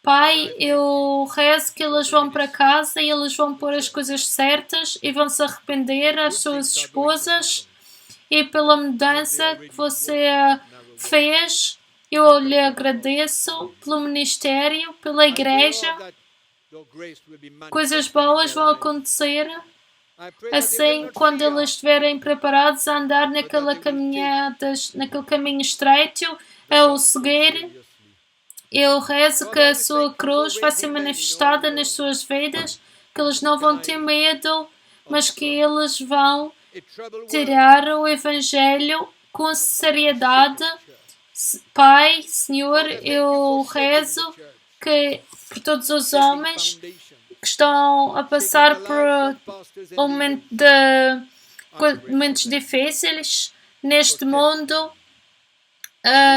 Pai, eu rezo que eles vão para casa e eles vão pôr as coisas certas e vão se arrepender às suas esposas e pela mudança que você fez. Eu lhe agradeço pelo ministério, pela igreja. Coisas boas vão acontecer assim quando eles estiverem preparados a andar naquele caminho estreito, a o seguir. Eu rezo que a sua cruz vai ser manifestada nas suas vidas, que eles não vão ter medo, mas que eles vão tirar o Evangelho com seriedade. Pai, Senhor, eu rezo que por todos os homens que estão a passar por momentos difíceis neste mundo,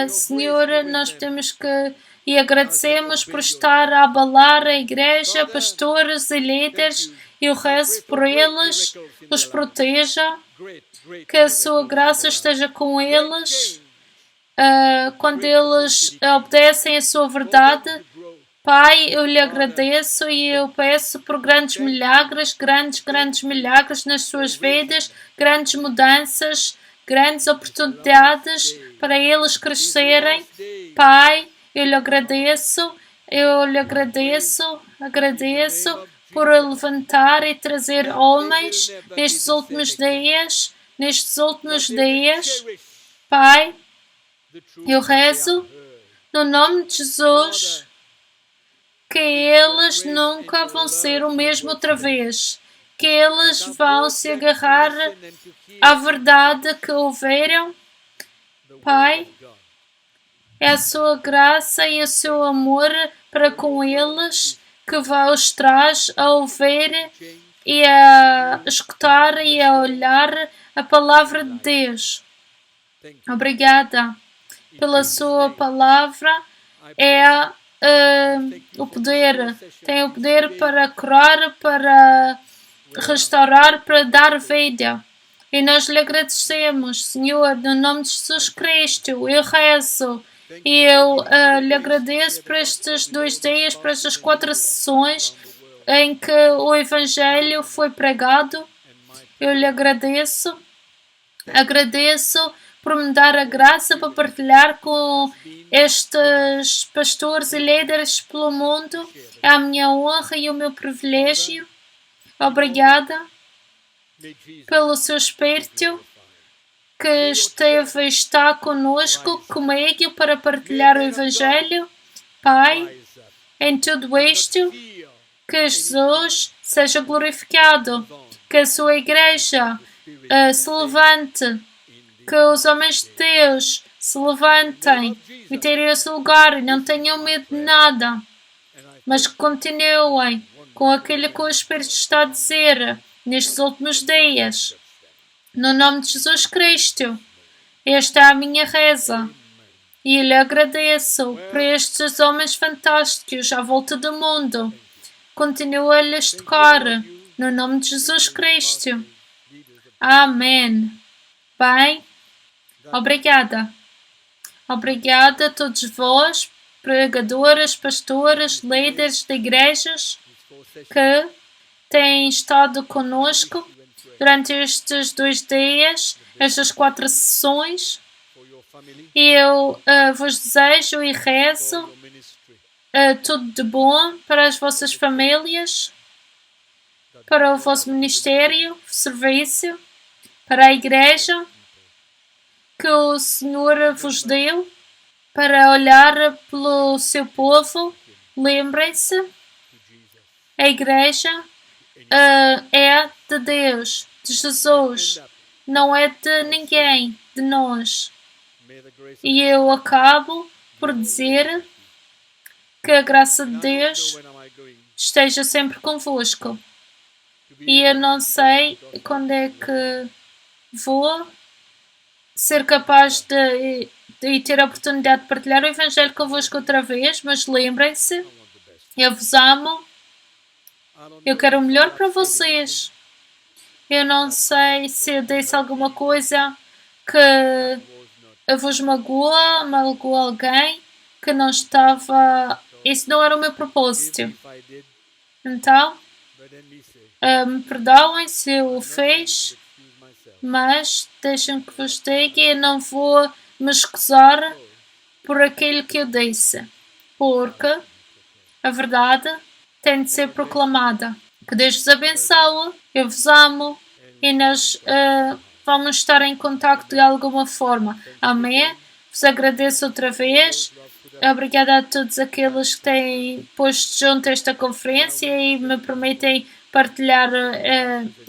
Senhor, nós temos que e agradecemos por estar a abalar a igreja, pastores e líderes. Eu rezo por eles, os proteja, que a sua graça esteja com eles quando eles obedecem a sua verdade. Pai, eu lhe agradeço e eu peço por grandes milagres nas suas vidas, grandes mudanças, grandes oportunidades para eles crescerem. Pai, eu lhe agradeço por levantar e trazer homens nestes últimos dias. Pai, eu rezo no nome de Jesus que eles nunca vão ser o mesmo outra vez, que eles vão se agarrar à verdade que ouviram. Pai, é a sua graça e o seu amor para com eles que os traz a ouvir e a escutar e a olhar a palavra de Deus. Obrigada pela sua palavra. É o poder, tem o poder para curar, para restaurar, para dar vida. E nós lhe agradecemos, Senhor, no nome de Jesus Cristo. Eu rezo e eu lhe agradeço por estes 2 dias, por estas 4 sessões em que o Evangelho foi pregado. Eu lhe agradeço. Agradeço por me dar a graça para partilhar com estes pastores e líderes pelo mundo. É a minha honra e o meu privilégio. Obrigada pelo seu Espírito que esteve e está conosco, comigo, para partilhar o Evangelho. Pai, em tudo isto, que Jesus seja glorificado, que a sua igreja se levante, que os homens de Deus se levantem e tirem o seu lugar e não tenham medo de nada, mas que continuem com aquilo que o Espírito está a dizer nestes últimos dias. No nome de Jesus Cristo, esta é a minha reza e lhe agradeço por estes homens fantásticos à volta do mundo. Continua a lhes tocar, no nome de Jesus Cristo. Amém. Bem, obrigada. Obrigada a todos vós, pregadoras, pastores, líderes de igrejas que têm estado conosco durante estes 2 dias, estas 4 sessões. E eu vos desejo e rezo tudo de bom para as vossas famílias, para o vosso ministério, serviço, para a igreja que o Senhor vos deu, para olhar pelo seu povo. Lembrem-se, a igreja é de Deus, de Jesus, não é de ninguém, de nós. E eu acabo por dizer que a graça de Deus esteja sempre convosco. E eu não sei quando é que vou ser capaz de ter a oportunidade de partilhar o Evangelho convosco outra vez, mas lembrem-se, eu vos amo, eu quero o melhor para vocês. Eu não sei se eu disse alguma coisa que vos magoou alguém que não estava. Isso não era o meu propósito. Então, me perdoem se eu o fiz, mas deixem que vos diga, eu não vou me escusar por aquilo que eu disse, porque a verdade tem de ser proclamada. Que Deus vos abençoe, eu vos amo e nós vamos estar em contacto de alguma forma. Amém? Vos agradeço outra vez. Obrigada a todos aqueles que têm posto junto a esta conferência e me permitem partilhar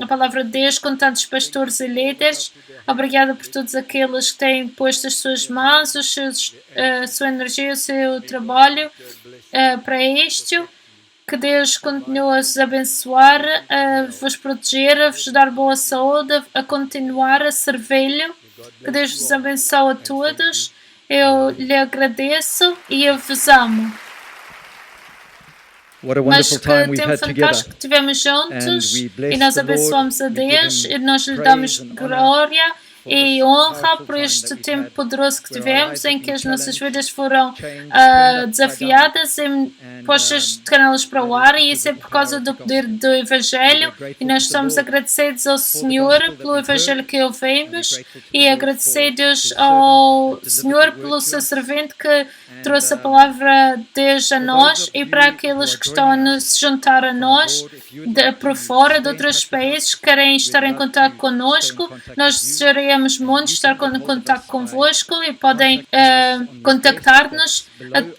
a palavra de Deus com tantos pastores e líderes. Obrigada por todos aqueles que têm posto as suas mãos, a sua energia, o seu trabalho para isto. Que Deus continue a vos abençoar, a vos proteger, a vos dar boa saúde, a continuar a servi-lo. Que Deus vos abençoe a todos. Eu lhe agradeço e eu vos amo. Mas que tempo fantástico que tivemos juntos e nós abençoamos a Deus e nós lhe damos glória e honra por este tempo poderoso que tivemos, em que as nossas vidas foram desafiadas e postas de canelas para o ar, e isso é por causa do poder do Evangelho, e nós estamos agradecidos ao Senhor pelo Evangelho que ouvimos e agradecidos ao Senhor pelo seu servente que trouxe a palavra de Deus a nós e para aqueles que estão a se juntar a nós por fora de outros países que querem estar em contato connosco. Nós desejaremos Gostaríamos muito de estar em contato convosco e podem contactar-nos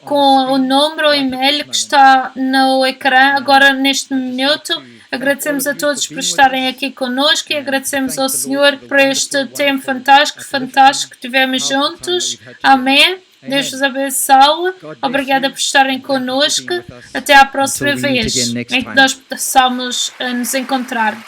com o número ou e-mail que está no ecrã agora neste minuto. Agradecemos a todos por estarem aqui conosco e agradecemos ao Senhor por este tempo fantástico que tivemos juntos. Amém. Deus vos abençoe. Obrigada por estarem conosco. Até à próxima vez em que nós possamos nos encontrar.